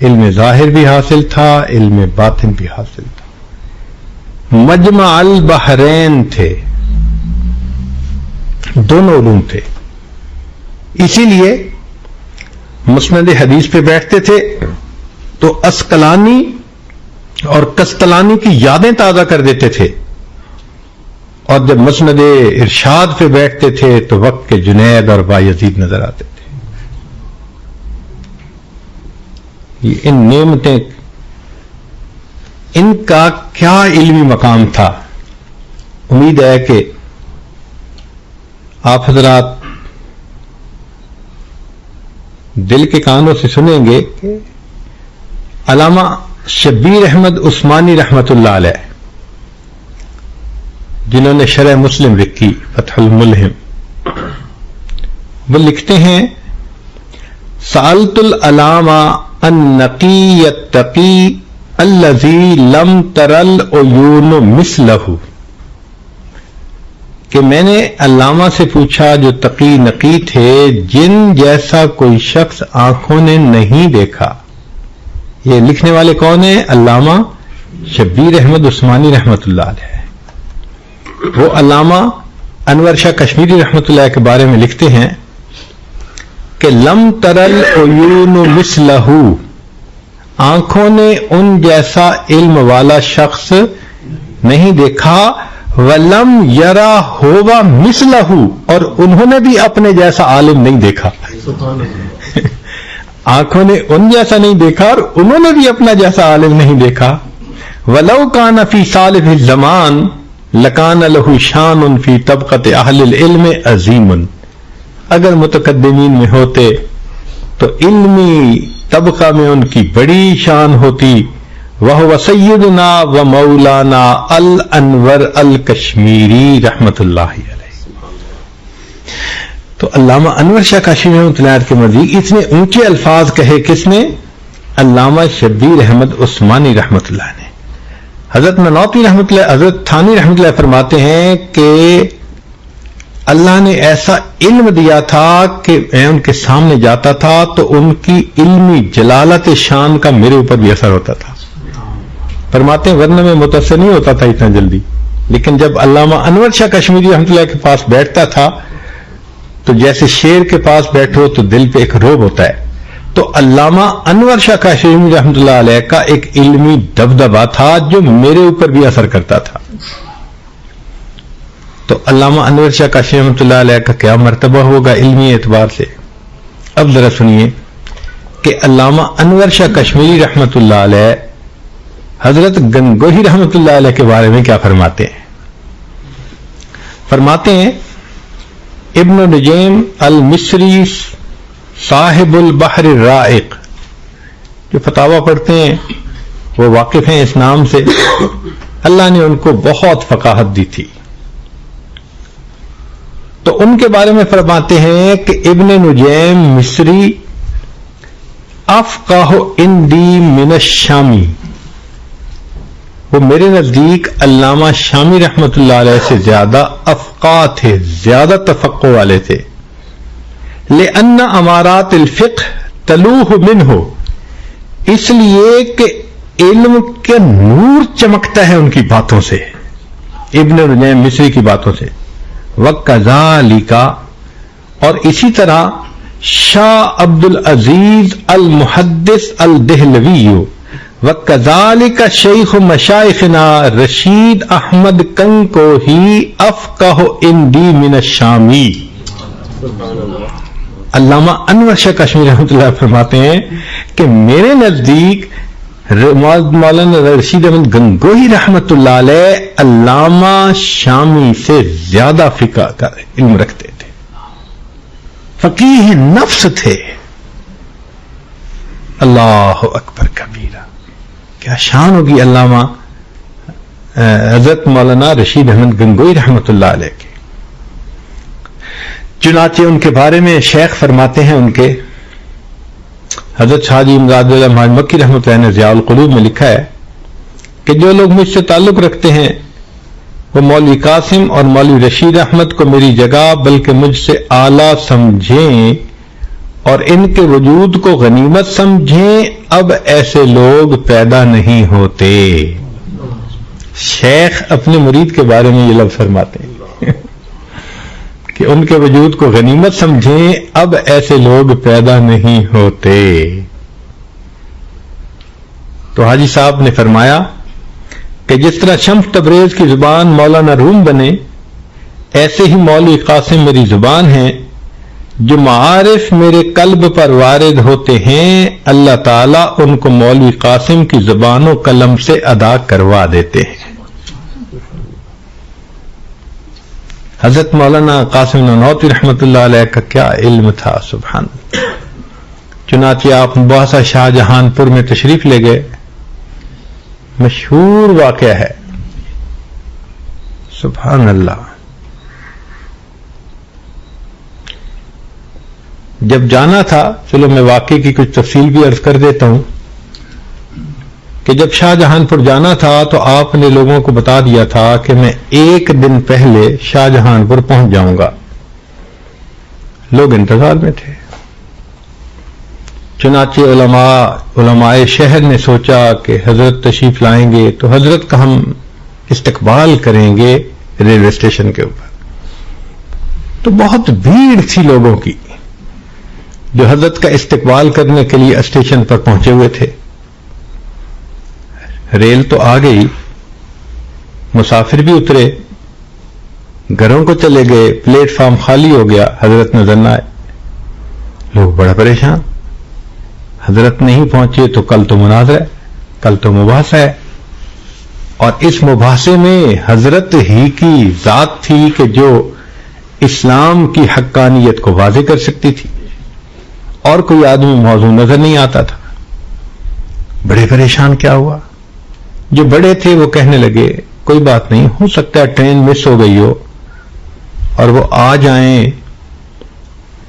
علم ظاہر بھی حاصل تھا، علم باطن بھی حاصل تھا. مجمع البحرین تھے، دونوں علوم تھے. اسی لیے مسند حدیث پہ بیٹھتے تھے تو اسقلانی اور کستلانی کی یادیں تازہ کر دیتے تھے، اور جب مسند ارشاد پہ بیٹھتے تھے تو وقت کے جنید اور بایزید نظر آتے تھے. یہ ان نعمتیں، ان کا کیا علمی مقام تھا. امید ہے کہ آپ حضرات دل کے کانوں سے سنیں گے کہ علامہ شبیر احمد عثمانی رحمت اللہ علیہ، جنہوں نے شرح مسلم لکھی فتح الملہم، وہ لکھتے ہیں سألت العلامہ النقی التقی الذی لم تر العیون مثلہ، کہ میں نے علامہ سے پوچھا جو تقی نقی تھے، جن جیسا کوئی شخص آنکھوں نے نہیں دیکھا. یہ لکھنے والے کون ہیں؟ علامہ شبیر احمد عثمانی رحمت اللہ علیہ. وہ علامہ انور شاہ کشمیری رحمت اللہ کے بارے میں لکھتے ہیں کہ لم تر العیون مثلہ، آنکھوں نے ان جیسا علم والا شخص نہیں دیکھا. وَلَمْ يَرَا هُوَ مِثْلَهُ، اور انہوں نے بھی اپنے جیسا عالم نہیں دیکھا. آنکھوں نے ان جیسا نہیں دیکھا اور انہوں نے بھی اپنا جیسا عالم نہیں دیکھا. وَلَوْ كَانَ فِي صَالِحِ الزَّمَانِ لَكَانَ لَهُ شَانٌ فِي طَبْقَةِ أَهْلِ الْعِلْمِ عَظِيمٌ، اگر متقدمین میں ہوتے تو علمی طبقہ میں ان کی بڑی شان ہوتی. وَهُوَ سَيِّدُنَا وَمَوْلَانَا الانور الکشمیری رحمت اللہ علیہ. تو علامہ انور شاہ کشمیری رحمۃ اللہ علیہ کے مزید اتنے اونچے الفاظ کہے کس نے؟ علامہ شبیر احمد عثمانی رحمت اللہ نے. حضرت نانوتوی رحمت اللہ، حضرت تھانی رحمت اللہ فرماتے ہیں کہ اللہ نے ایسا علم دیا تھا کہ میں ان کے سامنے جاتا تھا تو ان کی علمی جلالت شان کا میرے اوپر بھی اثر ہوتا تھا. فرماتے ہیں ورنہ میں متاثر نہیں ہوتا تھا اتنا جلدی، لیکن جب علامہ انور شاہ کشمیری رحمۃ اللہ کے پاس بیٹھتا تھا تو جیسے شیر کے پاس بیٹھو تو دل پہ ایک روب ہوتا ہے. تو علامہ انور شاہ کشمیری رحمۃ اللہ علیہ کا ایک علمی دبدبہ تھا جو میرے اوپر بھی اثر کرتا تھا. تو علامہ انور شاہ کشمیری رحمۃ اللہ علیہ کا کیا مرتبہ ہوگا علمی اعتبار سے؟ اب ذرا سنیے کہ علامہ انور شاہ کشمیری رحمت اللہ علیہ حضرت گنگوہی رحمت اللہ علیہ کے بارے میں کیا فرماتے ہیں. فرماتے ہیں ابن نجیم المصری صاحب البحر الرائق، جو فتاوی پڑھتے ہیں وہ واقف ہیں اس نام سے، اللہ نے ان کو بہت فقاہت دی تھی. تو ان کے بارے میں فرماتے ہیں کہ ابن نجیم مصری افقہ عندی من الشامی، وہ میرے نزدیک علامہ شامی رحمت اللہ علیہ سے زیادہ افقہ تھے، زیادہ تفقہ والے تھے. لأن امارات الفقہ تلوح منہ، اس لیے کہ علم کے نور چمکتا ہے ان کی باتوں سے، ابن نجیم مصری کی باتوں سے. وَكَذَلِكَ، اور اسی طرح شاہ عبد العزیز المحدث الدہلوی، وَكَذَلِكَ شیخ مشائخنا رشید احمد کنکوہی افقہ عندی من الشامی. علامہ انور شاہ کشمیری رحمۃ اللہ فرماتے ہیں کہ میرے نزدیک مولانا رشید احمد گنگوہی رحمت اللہ علیہ علامہ شامی سے زیادہ فقہ کا علم رکھتے تھے، فقیہ نفس تھے. اللہ اکبر کبیرہ، کیا شان ہوگی علامہ حضرت مولانا رشید احمد گنگوہی رحمت اللہ علیہ کی. چنانچہ ان کے بارے میں شیخ فرماتے ہیں، ان کے حضرت حاجی امداد اللہ محمد مکی رحمۃ اللہ نے ضیاء القلوب میں لکھا ہے کہ جو لوگ مجھ سے تعلق رکھتے ہیں وہ مولوی قاسم اور مولوی رشید احمد کو میری جگہ بلکہ مجھ سے اعلیٰ سمجھیں اور ان کے وجود کو غنیمت سمجھیں، اب ایسے لوگ پیدا نہیں ہوتے. شیخ اپنے مرید کے بارے میں یہ لفظ فرماتے ہیں کہ ان کے وجود کو غنیمت سمجھیں، اب ایسے لوگ پیدا نہیں ہوتے. تو حاجی صاحب نے فرمایا کہ جس طرح شمس تبریز کی زبان مولانا روم بنے، ایسے ہی مولوی قاسم میری زبان ہے. جو معارف میرے قلب پر وارد ہوتے ہیں اللہ تعالیٰ ان کو مولوی قاسم کی زبان و قلم سے ادا کروا دیتے ہیں. حضرت مولانا قاسم نانوتوی رحمت اللہ علیہ کا کیا علم تھا، سبحان اللہ. چنانچہ آپ مباحثہ شاہ جہان پور میں تشریف لے گئے، مشہور واقعہ ہے، سبحان اللہ. جب جانا تھا، چلو میں واقعے کی کچھ تفصیل بھی عرض کر دیتا ہوں کہ جب شاہ جہان پور جانا تھا تو آپ نے لوگوں کو بتا دیا تھا کہ میں ایک دن پہلے شاہ جہان پور پہنچ جاؤں گا. لوگ انتظار میں تھے. چنانچہ علماء شہر نے سوچا کہ حضرت تشریف لائیں گے تو حضرت کا ہم استقبال کریں گے ریلوے اسٹیشن کے اوپر. تو بہت بھیڑ تھی لوگوں کی جو حضرت کا استقبال کرنے کے لیے اسٹیشن پر پہنچے ہوئے تھے. ریل تو آ گئی، مسافر بھی اترے، گھروں کو چلے گئے، پلیٹ فارم خالی ہو گیا، حضرت نظر نہ آئے. لوگ بڑا پریشان، حضرت نہیں پہنچے تو کل تو مناظرہ ہے، کل تو مباحثہ ہے. اور اس مباحثے میں حضرت ہی کی ذات تھی کہ جو اسلام کی حقانیت کو واضح کر سکتی تھی، اور کوئی آدمی موضوع نظر نہیں آتا تھا. بڑے پریشان. کیا ہوا؟ جو بڑے تھے وہ کہنے لگے کوئی بات نہیں، ہو سکتا ہے ٹرین مس ہو گئی ہو اور وہ آ جائیں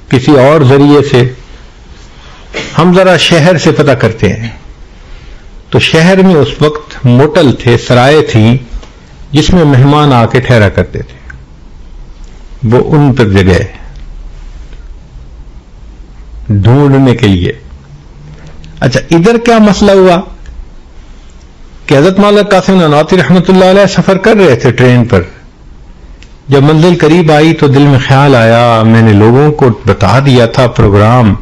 کسی اور ذریعے سے، ہم ذرا شہر سے پتہ کرتے ہیں. تو شہر میں اس وقت موٹل تھے، سرائے تھیں جس میں مہمان آ کے ٹھہرا کرتے تھے، وہ ان پر جگہ ڈھونڈنے کے لیے. اچھا، ادھر کیا مسئلہ ہوا کہ حضرت مولانا قاسم نانوتوی رحمت اللہ علیہ سفر کر رہے تھے ٹرین پر. جب منزل قریب آئی تو دل میں خیال آیا، میں نے لوگوں کو بتا دیا تھا پروگرام،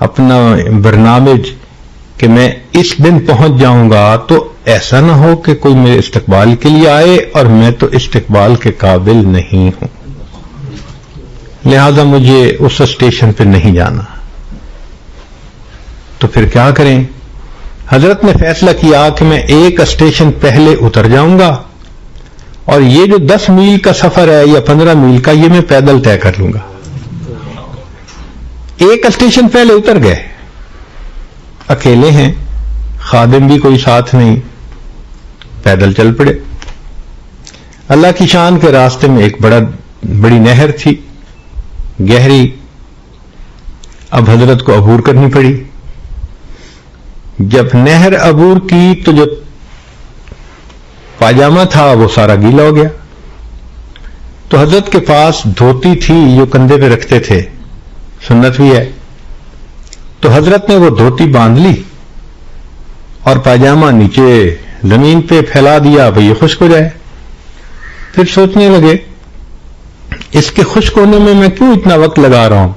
اپنا برنامج، کہ میں اس دن پہنچ جاؤں گا، تو ایسا نہ ہو کہ کوئی میرے استقبال کے لیے آئے اور میں تو استقبال کے قابل نہیں ہوں، لہذا مجھے اس اسٹیشن پہ نہیں جانا. تو پھر کیا کریں؟ حضرت نے فیصلہ کیا کہ میں ایک اسٹیشن پہلے اتر جاؤں گا اور یہ جو 10 میل کا سفر ہے یا 15 میل کا، یہ میں پیدل طے کر لوں گا۔ ایک اسٹیشن پہلے اتر گئے، اکیلے ہیں، خادم بھی کوئی ساتھ نہیں، پیدل چل پڑے۔ اللہ کی شان کے راستے میں ایک بڑی نہر تھی، گہری، اب حضرت کو عبور کرنی پڑی۔ جب نہر عبور کی تو جو پاجامہ تھا وہ سارا گیلا ہو گیا، تو حضرت کے پاس دھوتی تھی جو کندھے پہ رکھتے تھے، سنت بھی ہے، تو حضرت نے وہ دھوتی باندھ لی اور پاجامہ نیچے زمین پہ پھیلا دیا بھئی یہ خشک ہو جائے۔ پھر سوچنے لگے اس کے خشک ہونے میں کیوں اتنا وقت لگا رہا ہوں،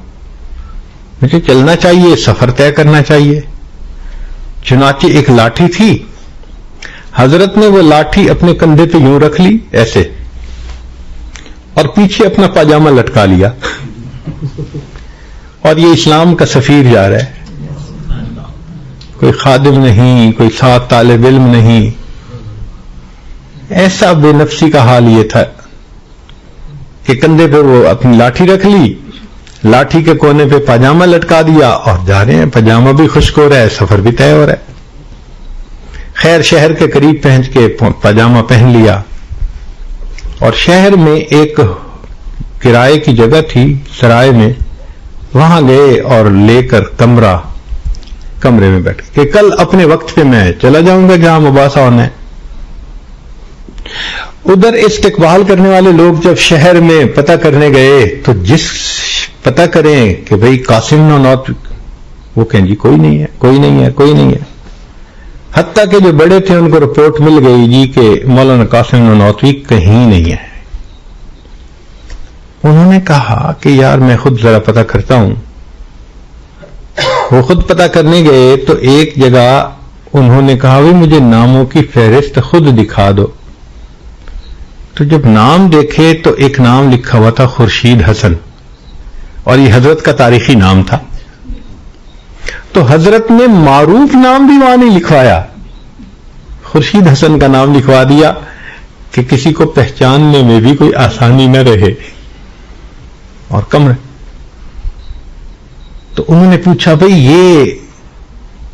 مجھے چلنا چاہیے، سفر طے کرنا چاہیے۔ چنانچہ ایک لاٹھی تھی، حضرت نے وہ لاٹھی اپنے کندھے پہ یوں رکھ لی ایسے، اور پیچھے اپنا پاجامہ لٹکا لیا، اور یہ اسلام کا سفیر جا رہا ہے، کوئی خادم نہیں، کوئی ساتھ طالب علم نہیں۔ ایسا بے نفسی کا حال یہ تھا کہ کندھے پہ وہ اپنی لاٹھی رکھ لی، لاٹھی کے کونے پہ پاجامہ لٹکا دیا اور جا رہے ہیں، پاجامہ بھی خشک ہو رہا ہے، سفر بھی طے ہو رہا ہے۔ خیر شہر کے قریب پہنچ کے پاجامہ پہن لیا، اور شہر میں ایک کرائے کی جگہ تھی سرائے میں، وہاں گئے اور لے کر کمرے میں بیٹھ کہ کل اپنے وقت پہ میں چلا جاؤں گا جہاں مباحثہ ہونا ہے۔ ادھر استقبال کرنے والے لوگ جب شہر میں پتہ کرنے گئے تو جس پتہ کریں کہ بھئی قاسم نانوتوی، وہ کہیں جی کوئی نہیں ہے، کوئی نہیں ہے، کوئی نہیں ہے۔ حتیٰ کہ جو بڑے تھے ان کو رپورٹ مل گئی جی کہ مولانا قاسم نانوتوی کہیں نہیں ہے۔ انہوں نے کہا کہ یار میں خود ذرا پتہ کرتا ہوں۔ وہ خود پتہ کرنے گئے تو ایک جگہ انہوں نے کہا بھی مجھے ناموں کی فہرست خود دکھا دو۔ تو جب نام دیکھے تو ایک نام لکھا ہوا تھا خورشید حسن، اور یہ حضرت کا تاریخی نام تھا۔ تو حضرت نے معروف نام بھی وہاں نہیں لکھوایا، خورشید حسن کا نام لکھوا دیا کہ کسی کو پہچاننے میں بھی کوئی آسانی نہ رہے اور کم رہے۔ تو انہوں نے پوچھا بھئی یہ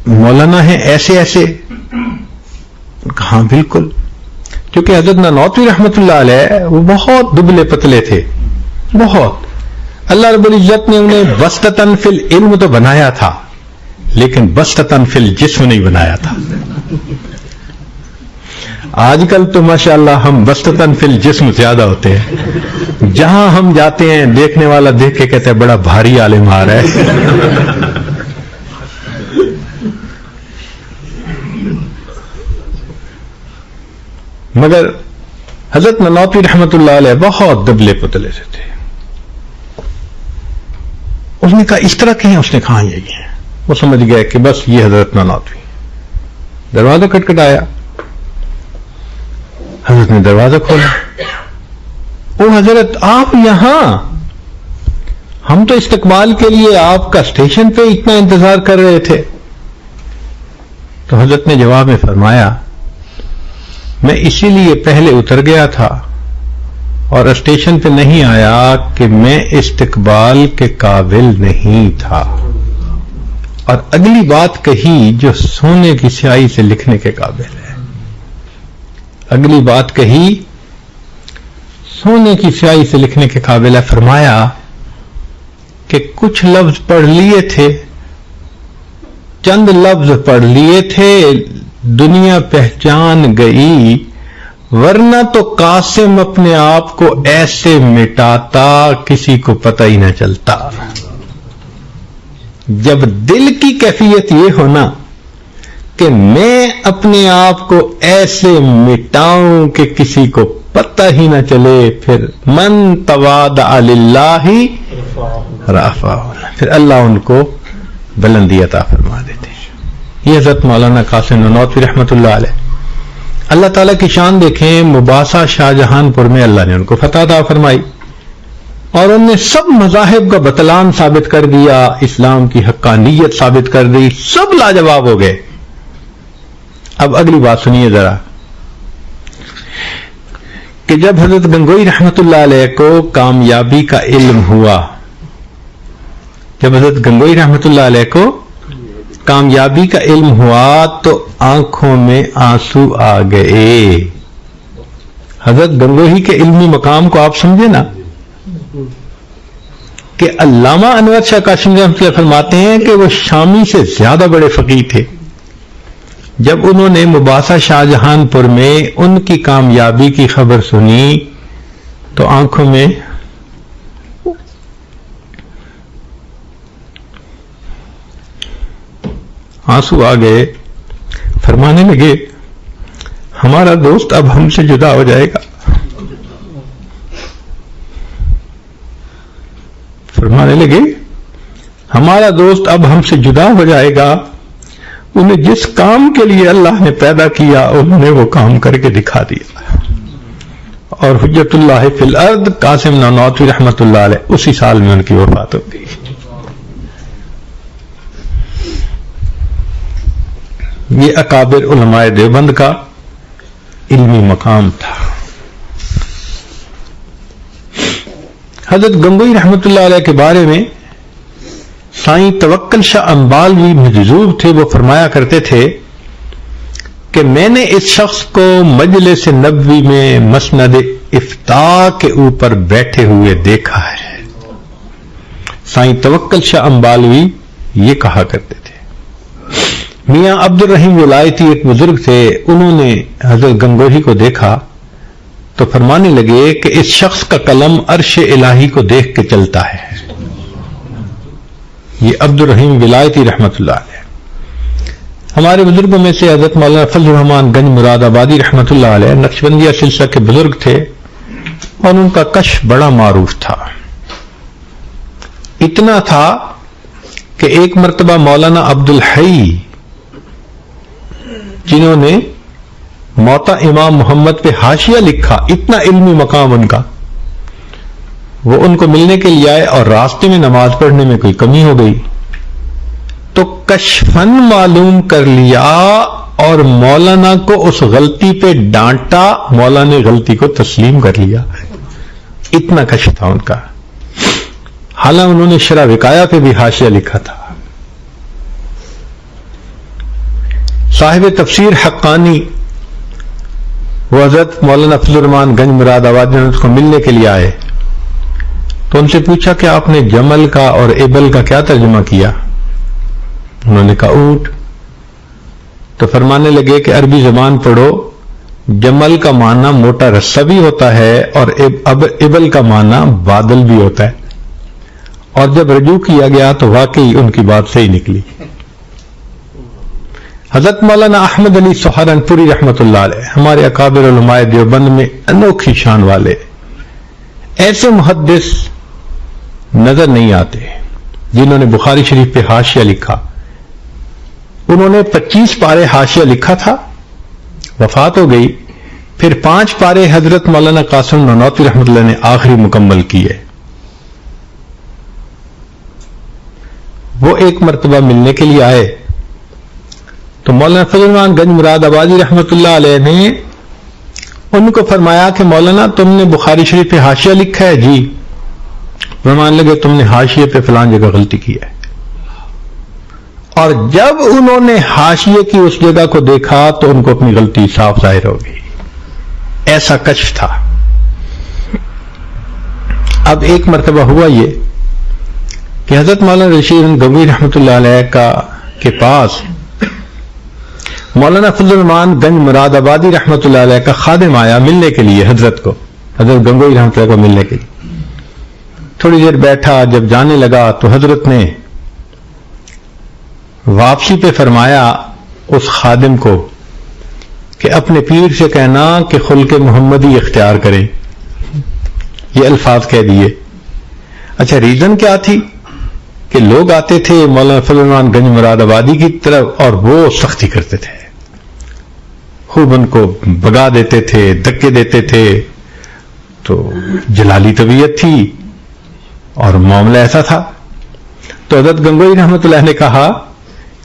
مولانا ہیں ایسے ایسے؟ کہاں بالکل، کیونکہ حضرت نانوتوی رحمت اللہ علیہ وہ بہت دبلے پتلے تھے، بہت۔ اللہ رب العزت نے انہیں بسطتاً فی العلم تو بنایا تھا، لیکن بسطتاً فی الجسم نہیں بنایا تھا۔ آج کل تو ماشاءاللہ ہم بسطتاً فی الجسم زیادہ ہوتے ہیں، جہاں ہم جاتے ہیں دیکھنے والا دیکھ کے کہتے ہیں بڑا بھاری عالم آ رہا ہے۔ مگر حضرت نانوتوی رحمت اللہ علیہ بہت دبلے پتلے سے تھے۔ اس نے کہا اس طرح کے ہیں؟ اس نے کہا یہی ہیں۔ وہ سمجھ گئے کہ بس یہ حضرت نانوتوی۔ دروازہ کھٹکھٹایا، حضرت نے دروازہ کھولا۔ او حضرت آپ یہاں؟ ہم تو استقبال کے لیے آپ کا اسٹیشن پہ اتنا انتظار کر رہے تھے۔ تو حضرت نے جواب میں فرمایا میں اسی لیے پہلے اتر گیا تھا اور اسٹیشن پہ نہیں آیا کہ میں استقبال کے قابل نہیں تھا۔ اور اگلی بات کہی جو سونے کی سیاہی سے لکھنے کے قابل ہے۔ اگلی بات کہی سونے کی سیاہی سے لکھنے کے قابل ہے۔ فرمایا کہ کچھ لفظ پڑھ لیے تھے، چند لفظ پڑھ لیے تھے، دنیا پہچان گئی، ورنہ تو قاسم اپنے آپ کو ایسے مٹاتا کسی کو پتہ ہی نہ چلتا۔ جب دل کی کیفیت یہ ہونا کہ میں اپنے آپ کو ایسے مٹاؤں کہ کسی کو پتہ ہی نہ چلے، پھر من تواضع للہ رفعہ، پھر اللہ ان کو بلندی عطا فرما دیتے ہیں۔ یہ حضرت مولانا قاسم نانوتوی رحمت اللہ علیہ۔ اللہ تعالیٰ کی شان دیکھیں، مباحثہ شاہجہان پور میں اللہ نے ان کو فتح عطا فرمائی، اور انہوں نے سب مذاہب کا بطلان ثابت کر دیا، اسلام کی حقانیت ثابت کر دی، سب لاجواب ہو گئے۔ اب اگلی بات سنیے ذرا کہ جب حضرت گنگوئی رحمت اللہ علیہ کو کامیابی کا علم ہوا، جب حضرت گنگوئی رحمت اللہ علیہ کو کامیابی کا علم ہوا تو آنکھوں میں آنسو آ گئے۔ حضرت گنگوئی کے علمی مقام کو آپ سمجھے نا، کہ علامہ انور شاہ قاسمی رحمۃ اللہ فرماتے ہیں کہ وہ شامی سے زیادہ بڑے فقیہ تھے۔ جب انہوں نے مباحثہ شاہ جہان پور میں ان کی کامیابی کی خبر سنی تو آنکھوں میں آنسو آ گئے، فرمانے لگے ہمارا دوست اب ہم سے جدا ہو جائے گا، فرمانے لگے ہمارا دوست اب ہم سے جدا ہو جائے گا، انہیں جس کام کے لیے اللہ نے پیدا کیا انہوں نے وہ کام کر کے دکھا دیا۔ اور حجت اللہ فی الارض قاسم نانوتوی رحمت اللہ علیہ اسی سال میں ان کی وفات ہو گئی۔ یہ اکابر علماء دیوبند کا علمی مقام تھا۔ حضرت گنگوئی رحمت اللہ علیہ کے بارے میں سائیں توکل شاہ امبالوی محجوب تھے، وہ فرمایا کرتے تھے کہ میں نے اس شخص کو مجلس نبوی میں مسند افتاء کے اوپر بیٹھے ہوئے دیکھا ہے۔ سائیں توکل شاہ امبالوی یہ کہا کرتے تھے۔ میاں عبد الرحیم ولایتی ایک بزرگ تھے، انہوں نے حضرت گنگوہی کو دیکھا تو فرمانے لگے کہ اس شخص کا قلم عرش الہی کو دیکھ کے چلتا ہے۔ یہ عبد الرحیم ولایتی رحمت اللہ علیہ۔ ہمارے بزرگوں میں سے حضرت مولانا فضل الرحمان گنج مراد آبادی رحمت اللہ علیہ نقشبندیہ سلسلہ کے بزرگ تھے اور ان کا کشف بڑا معروف تھا۔ اتنا تھا کہ ایک مرتبہ مولانا عبد الحی جنہوں نے موتا امام محمد پہ حاشیہ لکھا، اتنا علمی مقام ان کا، وہ ان کو ملنے کے لیے آئے اور راستے میں نماز پڑھنے میں کوئی کمی ہو گئی تو کشفن معلوم کر لیا اور مولانا کو اس غلطی پہ ڈانٹا، مولانا نے غلطی کو تسلیم کر لیا، اتنا کشف تھا ان کا۔ حالانکہ انہوں نے شرح وقایہ پہ بھی حاشیہ لکھا تھا۔ صاحب تفسیر حقانی وہ حضرت مولانا فضل الرحمان گنج مراد آبادی نے اس کو ملنے کے لیے آئے تو ان سے پوچھا کہ آپ نے جمل کا اور ابل کا کیا ترجمہ کیا؟ انہوں نے کہا اونٹ۔ تو فرمانے لگے کہ عربی زبان پڑھو، جمل کا معنی موٹا رسہ بھی ہوتا ہے اور ابل کا معنی بادل بھی ہوتا ہے، اور جب رجوع کیا گیا تو واقعی ان کی بات صحیح نکلی۔ حضرت مولانا احمد علی سہارنپوری رحمت اللہ علیہ ہمارے اکابر علماء دیوبند میں انوکھی شان والے، ایسے محدث نظر نہیں آتے جنہوں نے بخاری شریف پہ حاشیہ لکھا۔ انہوں نے 25 پارے حاشیہ لکھا تھا، وفات ہو گئی، پھر 5 پارے حضرت مولانا قاسم نانوتوی رحمت اللہ نے آخری مکمل کیے۔ وہ ایک مرتبہ ملنے کے لیے آئے تو مولانا فضل الرحمان گنج مراد آبادی رحمت اللہ علیہ نے ان کو فرمایا کہ مولانا تم نے بخاری شریف پہ حاشیہ لکھا ہے؟ جی۔ فرمانے لگے تم نے حاشیے پہ فلان جگہ غلطی کی ہے، اور جب انہوں نے حاشیے کی اس جگہ کو دیکھا تو ان کو اپنی غلطی صاف ظاہر ہو گئی، ایسا کشف تھا۔ اب ایک مرتبہ ہوا یہ کہ حضرت مولانا رشید گنگوئی رحمت اللہ علیہ کے پاس مولانا فضل الرحمان گنج مراد آبادی رحمت اللہ علیہ کا خادم آیا ملنے کے لیے حضرت کو، حضرت گنگوئی رحمت اللہ کو ملنے کے لیے۔ تھوڑی دیر بیٹھا، جب جانے لگا تو حضرت نے واپسی پہ فرمایا اس خادم کو کہ اپنے پیر سے کہنا کہ خلق محمدی اختیار کریں، یہ الفاظ کہہ دیے۔ اچھا ریزن کیا تھی کہ لوگ آتے تھے مولانا فضل الرحمان گنج مراد آبادی کی طرف اور وہ سختی کرتے تھے، خوب ان کو بگا دیتے تھے، دھکے دیتے تھے، تو جلالی طبیعت تھی اور معاملہ ایسا تھا. تو حضرت گنگوئی رحمت اللہ نے کہا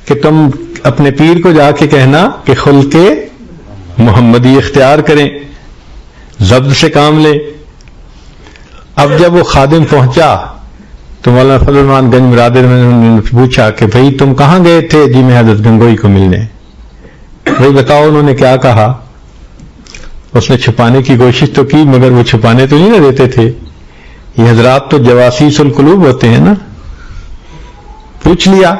کہ تم اپنے پیر کو جا کے کہنا کہ خلق محمدی اختیار کریں، ضبط سے کام لیں. اب جب وہ خادم پہنچا تو مولانا فضل الرحمان گنج برادر نے پوچھا کہ بھئی تم کہاں گئے تھے؟ جی میں حضرت گنگوئی کو ملنے. بھئی بتاؤ انہوں نے کیا کہا؟ اس نے چھپانے کی کوشش تو کی مگر وہ چھپانے تو نہیں نہ دیتے تھے. یہ حضرات تو جواسیس القلوب ہوتے ہیں نا. پوچھ لیا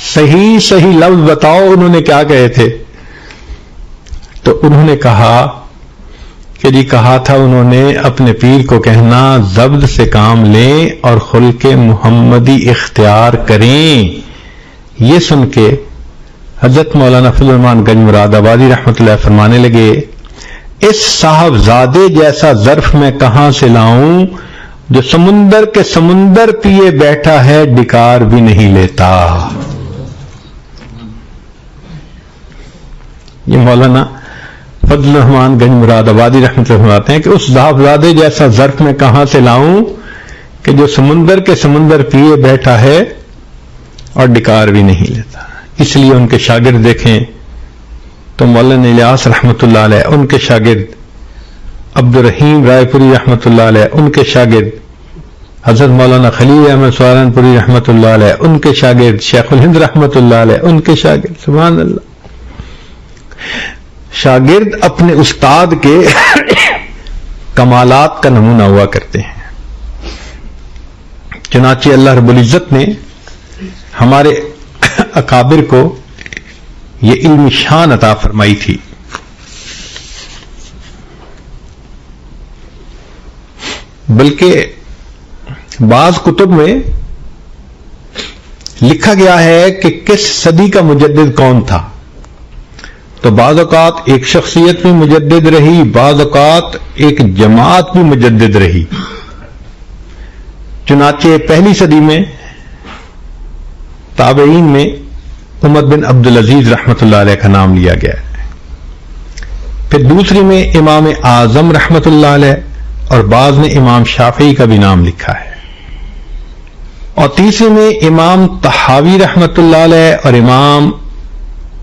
صحیح صحیح لفظ بتاؤ انہوں نے کیا کہے تھے. تو انہوں نے کہا کہ جی کہا تھا انہوں نے اپنے پیر کو کہنا ضبط سے کام لیں اور خلق محمدی اختیار کریں. یہ سن کے حضرت مولانا فضل الرحمان گنج مراد آبادی رحمت اللہ فرمانے لگے اس صاحبزادے جیسا ظرف میں کہاں سے لاؤں جو سمندر کے سمندر پیے بیٹھا ہے ڈکار بھی نہیں لیتا. یہ مولانا فضل الرحمان گنج مراد آبادی رحمت اللہ فرماتے ہیں کہ اس صاحبزادے جیسا ظرف میں کہاں سے لاؤں کہ جو سمندر کے سمندر پیے بیٹھا ہے اور ڈکار بھی نہیں لیتا. اس لیے ان کے شاگرد دیکھیں تو مولانا الیاس رحمت اللہ علیہ، ان کے شاگرد عبد الرحیم رائے پوری رحمت اللہ علیہ، ان کے شاگرد حضرت مولانا خلیل احمد سہارن پوری رحمت اللہ علیہ، ان کے شاگرد شیخ الہند رحمت اللہ علیہ، ان کے شاگرد سبحان اللہ. شاگرد اپنے استاد کے کمالات کا نمونہ ہوا کرتے ہیں. چنانچہ اللہ رب العزت نے ہمارے اکابر کو یہ علم شان عطا فرمائی تھی. بلکہ بعض کتب میں لکھا گیا ہے کہ کس صدی کا مجدد کون تھا. تو بعض اوقات ایک شخصیت بھی مجدد رہی، بعض اوقات ایک جماعت بھی مجدد رہی. چنانچہ پہلی صدی میں تابعین میں عمر بن عبد العزیز رحمت اللہ علیہ کا نام لیا گیا ہے. پھر دوسری میں امام اعظم رحمت اللہ علیہ اور بعض نے امام شافعی کا بھی نام لکھا ہے. اور تیسری میں امام طحاوی رحمت اللہ علیہ اور امام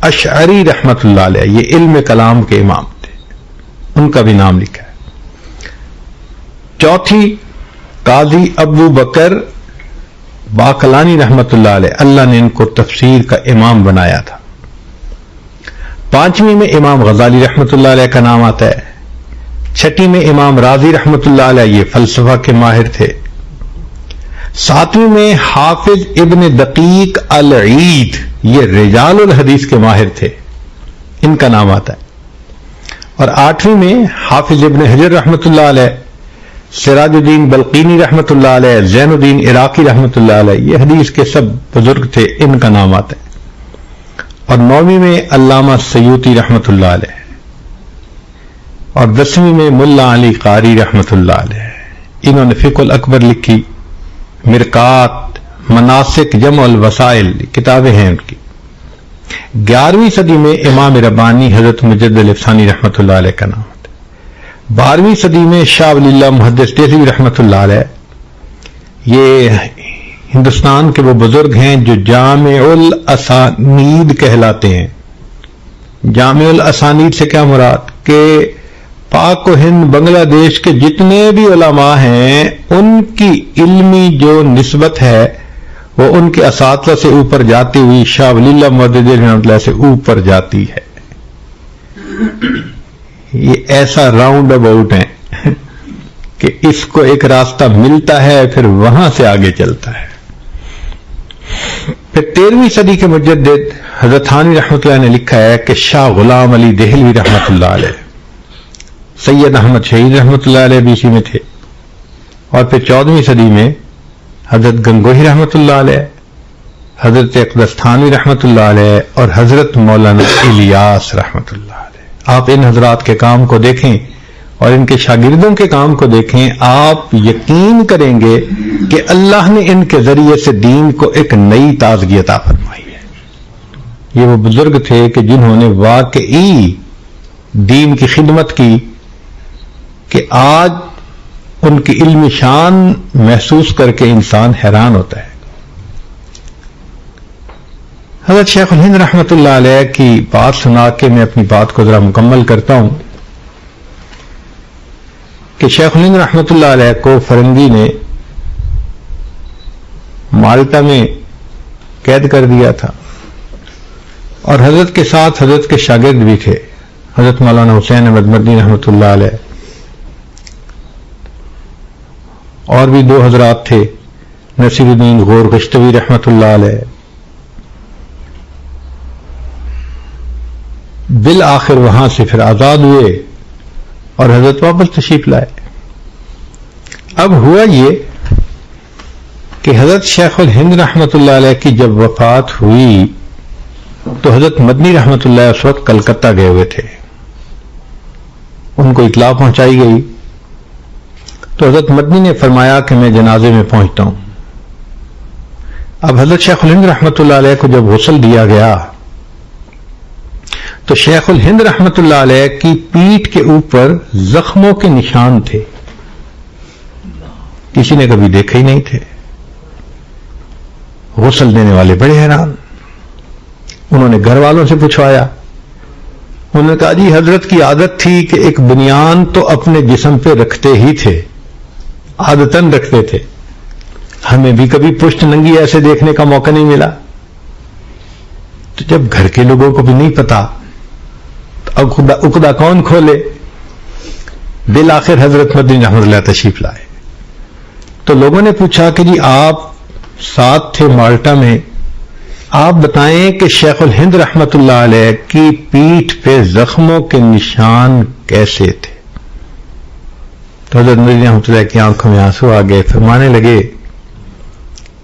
اشعری رحمت اللہ علیہ، یہ علم کلام کے امام تھے، ان کا بھی نام لکھا ہے. چوتھی قاضی ابو بکر باقلانی رحمت اللہ علیہ، اللہ نے ان کو تفسیر کا امام بنایا تھا. پانچویں میں امام غزالی رحمت اللہ علیہ کا نام آتا ہے. چھٹی میں امام راضی رحمت اللہ علیہ، یہ فلسفہ کے ماہر تھے. ساتویں میں حافظ ابن دقیق العید، یہ رجال الحدیث کے ماہر تھے، ان کا نام آتا ہے. اور آٹھویں میں حافظ ابن حجر رحمت اللہ علیہ، سراج الدین بلقینی رحمت اللہ علیہ، زین الدین عراقی رحمت اللہ علیہ، یہ حدیث کے سب بزرگ تھے، ان کا نام آتا ہے. اور نویں میں علامہ سیوطی رحمت اللہ علیہ. اور 10ویں میں ملا علی قاری رحمت اللہ علیہ، انہوں نے فقہ الاکبر لکھی، مرقات، مناسک، جمع الوسائل کتابیں ہیں ان کی. 11ویں صدی میں امام ربانی حضرت مجدد الافسانی رحمت اللہ علیہ کا نام ہے. 12ویں صدی میں شاہ ولی اللہ محدث دہلوی رحمت اللہ علیہ، یہ ہندوستان کے وہ بزرگ ہیں جو جامع الاسانید کہلاتے ہیں. جامع الاسانید سے کیا مراد کہ پاک و ہند بنگلہ دیش کے جتنے بھی علماء ہیں ان کی علمی جو نسبت ہے وہ ان کے اساتذہ سے اوپر جاتی ہوئی شاہ ولی اللہ محدث رحمۃ اللہ سے اوپر جاتی ہے. یہ ایسا راؤنڈ اباؤٹ ہے کہ اس کو ایک راستہ ملتا ہے پھر وہاں سے آگے چلتا ہے. پھر 13ویں صدی کے مجدد حضرت تھانوی رحمۃ اللہ نے لکھا ہے کہ شاہ غلام علی دہلوی رحمۃ اللہ علیہ، سید احمد شہید رحمۃ اللہ علیہ بھی اسی میں تھے. اور پھر 14ویں صدی میں حضرت گنگوہی رحمۃ اللہ علیہ، حضرت اقدس تھانوی رحمۃ اللہ علیہ اور حضرت مولانا الیاس رحمۃ اللہ علیہ. آپ ان حضرات کے کام کو دیکھیں اور ان کے شاگردوں کے کام کو دیکھیں، آپ یقین کریں گے کہ اللہ نے ان کے ذریعے سے دین کو ایک نئی تازگی عطا فرمائی ہے. یہ وہ بزرگ تھے کہ جنہوں نے واقعی دین کی خدمت کی کہ آج ان کی علمی شان محسوس کر کے انسان حیران ہوتا ہے۔ حضرت شیخ الہند رحمۃ اللہ علیہ کی بات سنا کے میں اپنی بات کو ذرا مکمل کرتا ہوں کہ شیخ الہند رحمۃ اللہ علیہ کو فرنگی نے مالٹا میں قید کر دیا تھا، اور حضرت کے ساتھ حضرت کے شاگرد بھی تھے، حضرت مولانا حسین احمد مدنی رحمۃ اللہ علیہ، اور بھی دو حضرات تھے، نصیر الدین غور گشتوی رحمۃ اللہ علیہ۔ بالآخر وہاں سے پھر آزاد ہوئے اور حضرت واپس تشریف لائے۔ اب ہوا یہ کہ حضرت شیخ الہند رحمۃ اللہ علیہ کی جب وفات ہوئی تو حضرت مدنی رحمۃ اللہ اس وقت کلکتہ گئے ہوئے تھے، ان کو اطلاع پہنچائی گئی تو حضرت مدنی نے فرمایا کہ میں جنازے میں پہنچتا ہوں۔ اب حضرت شیخ الہند رحمۃ اللہ علیہ کو جب غسل دیا گیا تو شیخ الہند رحمۃ اللہ علیہ کی پیٹھ کے اوپر زخموں کے نشان تھے، کسی نے کبھی دیکھے ہی نہیں تھے۔ غسل دینے والے بڑے حیران، انہوں نے گھر والوں سے پوچھوایا، انہوں نے کہا جی حضرت کی عادت تھی کہ ایک بنیان تو اپنے جسم پہ رکھتے ہی تھے، عادتاً رکھتے تھے، ہمیں بھی کبھی پشت ننگی ایسے دیکھنے کا موقع نہیں ملا، تو جب گھر کے لوگوں کو بھی نہیں پتا تو اب عقدہ کون کھولے؟ بالآخر حضرت مدنی رحمۃ اللہ تشریف لائے تو لوگوں نے پوچھا کہ جی آپ ساتھ تھے مالٹا میں، آپ بتائیں کہ شیخ الہند رحمۃ اللہ علیہ کی پیٹھ پہ زخموں کے نشان کیسے تھے؟ تو حضرت مدنی رحمۃ اللہ کی آنکھوں میں آنسو آ گئے، فرمانے لگے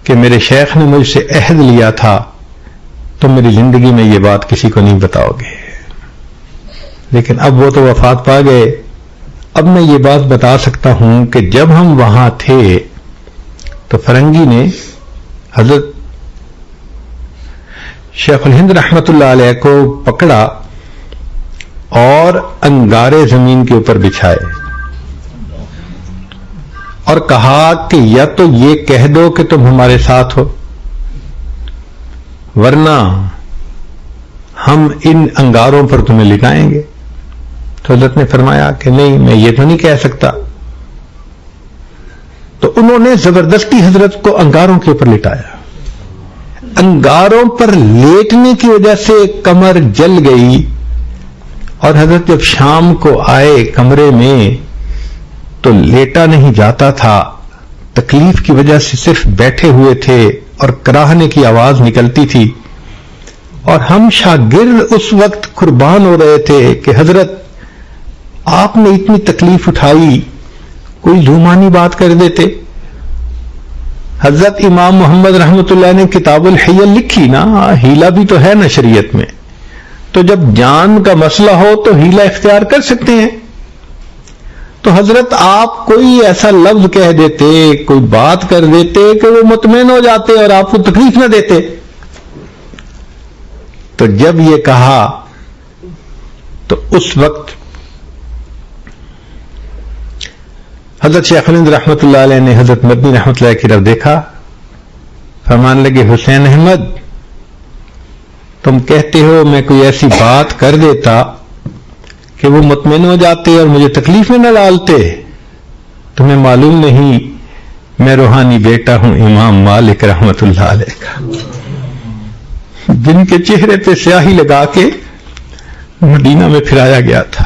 کہ میرے شیخ نے مجھ سے عہد لیا تھا تم میری زندگی میں یہ بات کسی کو نہیں بتاؤ گے، لیکن اب وہ تو وفات پا گئے، اب میں یہ بات بتا سکتا ہوں کہ جب ہم وہاں تھے تو فرنگی نے حضرت شیخ الہند رحمۃ اللہ علیہ کو پکڑا اور انگارے زمین کے اوپر بچھائے اور کہا کہ یا تو یہ کہہ دو کہ تم ہمارے ساتھ ہو ورنہ ہم ان انگاروں پر تمہیں لٹائیں گے۔ تو حضرت نے فرمایا کہ نہیں، میں یہ تو نہیں کہہ سکتا، تو انہوں نے زبردستی حضرت کو انگاروں کے اوپر لٹایا۔ انگاروں پر لیٹنے کی وجہ سے کمر جل گئی اور حضرت جب شام کو آئے کمرے میں تو لیٹا نہیں جاتا تھا، تکلیف کی وجہ سے صرف بیٹھے ہوئے تھے اور کراہنے کی آواز نکلتی تھی، اور ہم شاگرد اس وقت قربان ہو رہے تھے کہ حضرت آپ نے اتنی تکلیف اٹھائی، کوئی رومانی بات کر دیتے۔ حضرت امام محمد رحمۃ اللہ نے کتاب الحیل لکھی نا، ہیلا بھی تو ہے نا شریعت میں، تو جب جان کا مسئلہ ہو تو ہیلا اختیار کر سکتے ہیں، تو حضرت آپ کوئی ایسا لفظ کہہ دیتے، کوئی بات کر دیتے کہ وہ مطمئن ہو جاتے اور آپ کو تکلیف نہ دیتے۔ تو جب یہ کہا تو اس وقت حضرت شیخ الہند رحمۃ اللہ علیہ نے حضرت مدنی رحمۃ اللہ کی طرف دیکھا، فرمان لگے حسین احمد تم کہتے ہو میں کوئی ایسی بات کر دیتا کہ وہ مطمئن ہو جاتے اور مجھے تکلیف میں نہ ڈالتے، تمہیں معلوم نہیں میں روحانی بیٹا ہوں امام مالک رحمۃ اللہ علیہ کا، جن کے چہرے پہ سیاہی لگا کے مدینہ میں پھرایا گیا تھا۔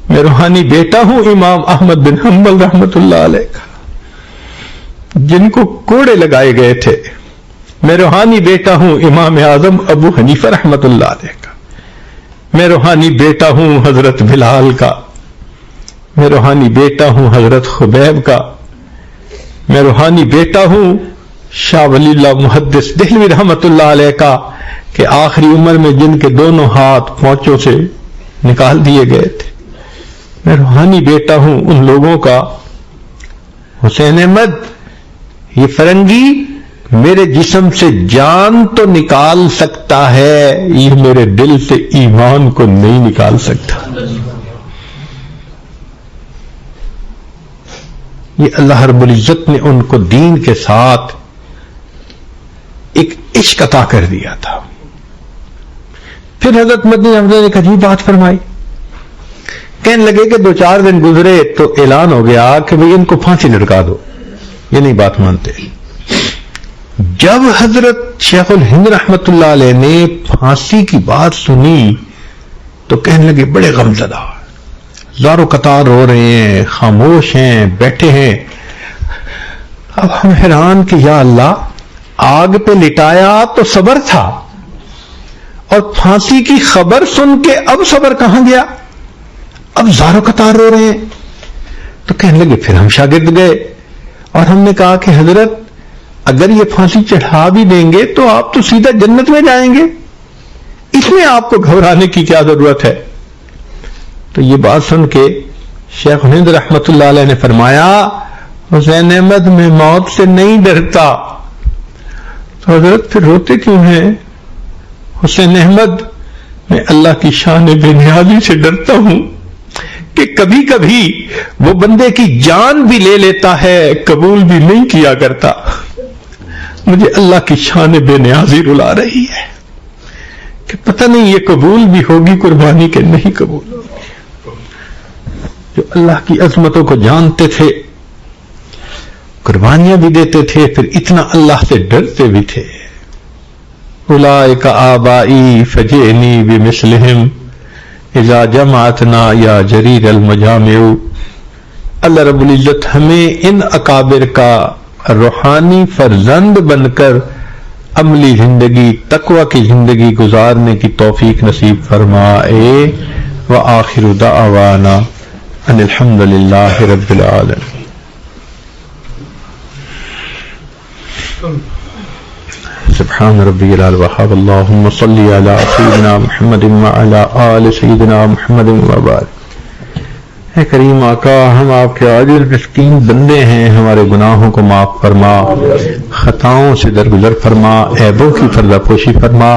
میں روحانی بیٹا ہوں امام احمد بن حنبل رحمۃ اللہ علیہ کا، جن کو کوڑے لگائے گئے تھے۔ میں روحانی بیٹا ہوں امام اعظم ابو حنیفہ رحمۃ اللہ علیہ کا، میں روحانی بیٹا ہوں حضرت بلال کا، میں روحانی بیٹا ہوں حضرت خبیب کا، میں روحانی بیٹا ہوں شاہ ولی اللہ محدث دہلوی رحمۃ اللہ علیہ کا، کہ آخری عمر میں جن کے دونوں ہاتھ پونچوں سے نکال دیے گئے تھے۔ میں روحانی بیٹا ہوں ان لوگوں کا۔ حسین احمد یہ فرنگی میرے جسم سے جان تو نکال سکتا ہے، یہ میرے دل سے ایمان کو نہیں نکال سکتا۔ یہ اللہ رب العزت نے ان کو دین کے ساتھ ایک عشق عطا کر دیا تھا. پھر حضرت مدنی حمزہ نے ایک عجیب بات فرمائی. کہنے لگے کہ 2-4 دن گزرے تو اعلان ہو گیا کہ بھئی ان کو پھانسی لٹکا دو. یہ نہیں بات مانتے. جب حضرت شیخ الہند رحمت اللہ علیہ نے پھانسی کی بات سنی تو کہنے لگے بڑے غمزدہ، زارو قطار رو رہے ہیں، خاموش ہیں، بیٹھے ہیں. اب ہم حیران کہ یا اللہ، آگ پہ لٹایا تو صبر تھا، اور پھانسی کی خبر سن کے اب صبر کہاں گیا؟ اب زارو قطار رو رہے ہیں. تو کہنے لگے پھر ہم شاگرد گئے اور ہم نے کہا کہ حضرت اگر یہ پھانسی چڑھا بھی دیں گے تو آپ تو سیدھا جنت میں جائیں گے، اس میں آپ کو گھبرانے کی کیا ضرورت ہے؟ تو یہ بات سن کے شیخ ہند رحمت اللہ علیہ نے فرمایا حسین احمد میں موت سے نہیں ڈرتا. تو حضرت پھر روتے کیوں ہیں؟ حسین احمد میں اللہ کی شان بے نیازی سے ڈرتا ہوں کہ کبھی کبھی وہ بندے کی جان بھی لے لیتا ہے، قبول بھی نہیں کیا کرتا. مجھے اللہ کی شان بے نیازی رلا رہی ہے کہ پتہ نہیں یہ قبول بھی ہوگی قربانی کے نہیں قبول ہوگی. جو اللہ کی عظمتوں کو جانتے تھے، قربانیاں بھی دیتے تھے، پھر اتنا اللہ سے ڈرتے بھی تھے. اولئک آبائی فجئنی بمثلہم اذا جمعتنا یا جریر المجامع. اللہ رب العزت ہمیں ان اکابر کا روحانی فرزند بن کر عملی زندگی، تقوی کی زندگی گزارنے کی توفیق نصیب فرمائے. وآخر دعوانا ان الحمد للہ رب العالمین. سبحان ربی الوہاب. اللہم صلی علی سیدنا محمد وعلی آل سیدنا محمد وبارک. اے کریم آقا، ہم آپ کے عاجز مسکین بندے ہیں، ہمارے گناہوں کو معاف فرما، خطاؤں سے درگزر فرما، عیبوں کی پردہ پوشی فرما.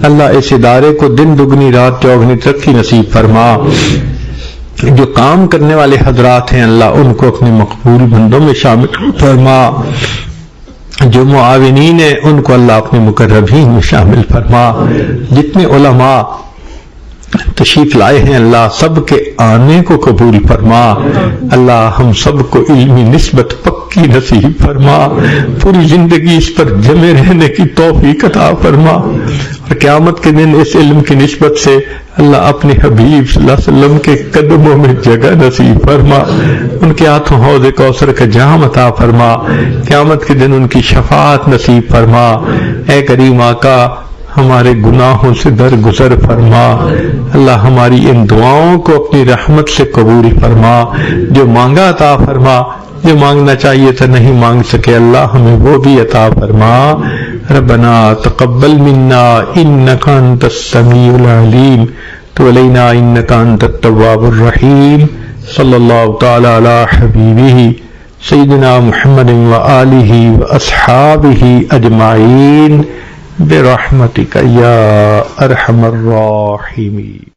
اللہ اس ادارے کو دن دگنی رات چوگنی ترقی نصیب فرما. جو کام کرنے والے حضرات ہیں اللہ ان کو اپنے مقبول بندوں میں شامل فرما. جو معاونین ہیں ان کو اللہ اپنے مقربین میں شامل فرما. جتنے علماء تشریف لائے ہیں اللہ سب کے آنے کو قبول فرما. اللہ ہم سب کو علمی نسبت پکی نصیب فرما. پوری زندگی اس پر جمے رہنے کی توفیق عطا فرما، اور قیامت کے دن اس علم کی نسبت سے اللہ اپنے حبیب صلی اللہ علیہ وسلم کے قدموں میں جگہ نصیب فرما. ان کے ہاتھوں حوض کوثر کا جام عطا فرما. قیامت کے دن ان کی شفاعت نصیب فرما. اے کریم آقا، ہمارے گناہوں سے درگزر فرما. اللہ ہماری ان دعاؤں کو اپنی رحمت سے قبول فرما. جو مانگا عطا فرما، جو مانگنا چاہیے تھا نہیں مانگ سکے اللہ ہمیں وہ بھی عطا فرما. ربنا تقبل منا انک انت السمیع العلیم تب علینا انک انت التواب الرحیم. صلی اللہ تعالی علی حبیبہ سیدنا محمد وآلہ واصحابہ اجمعین برحمتک یا ارحم الراحمین.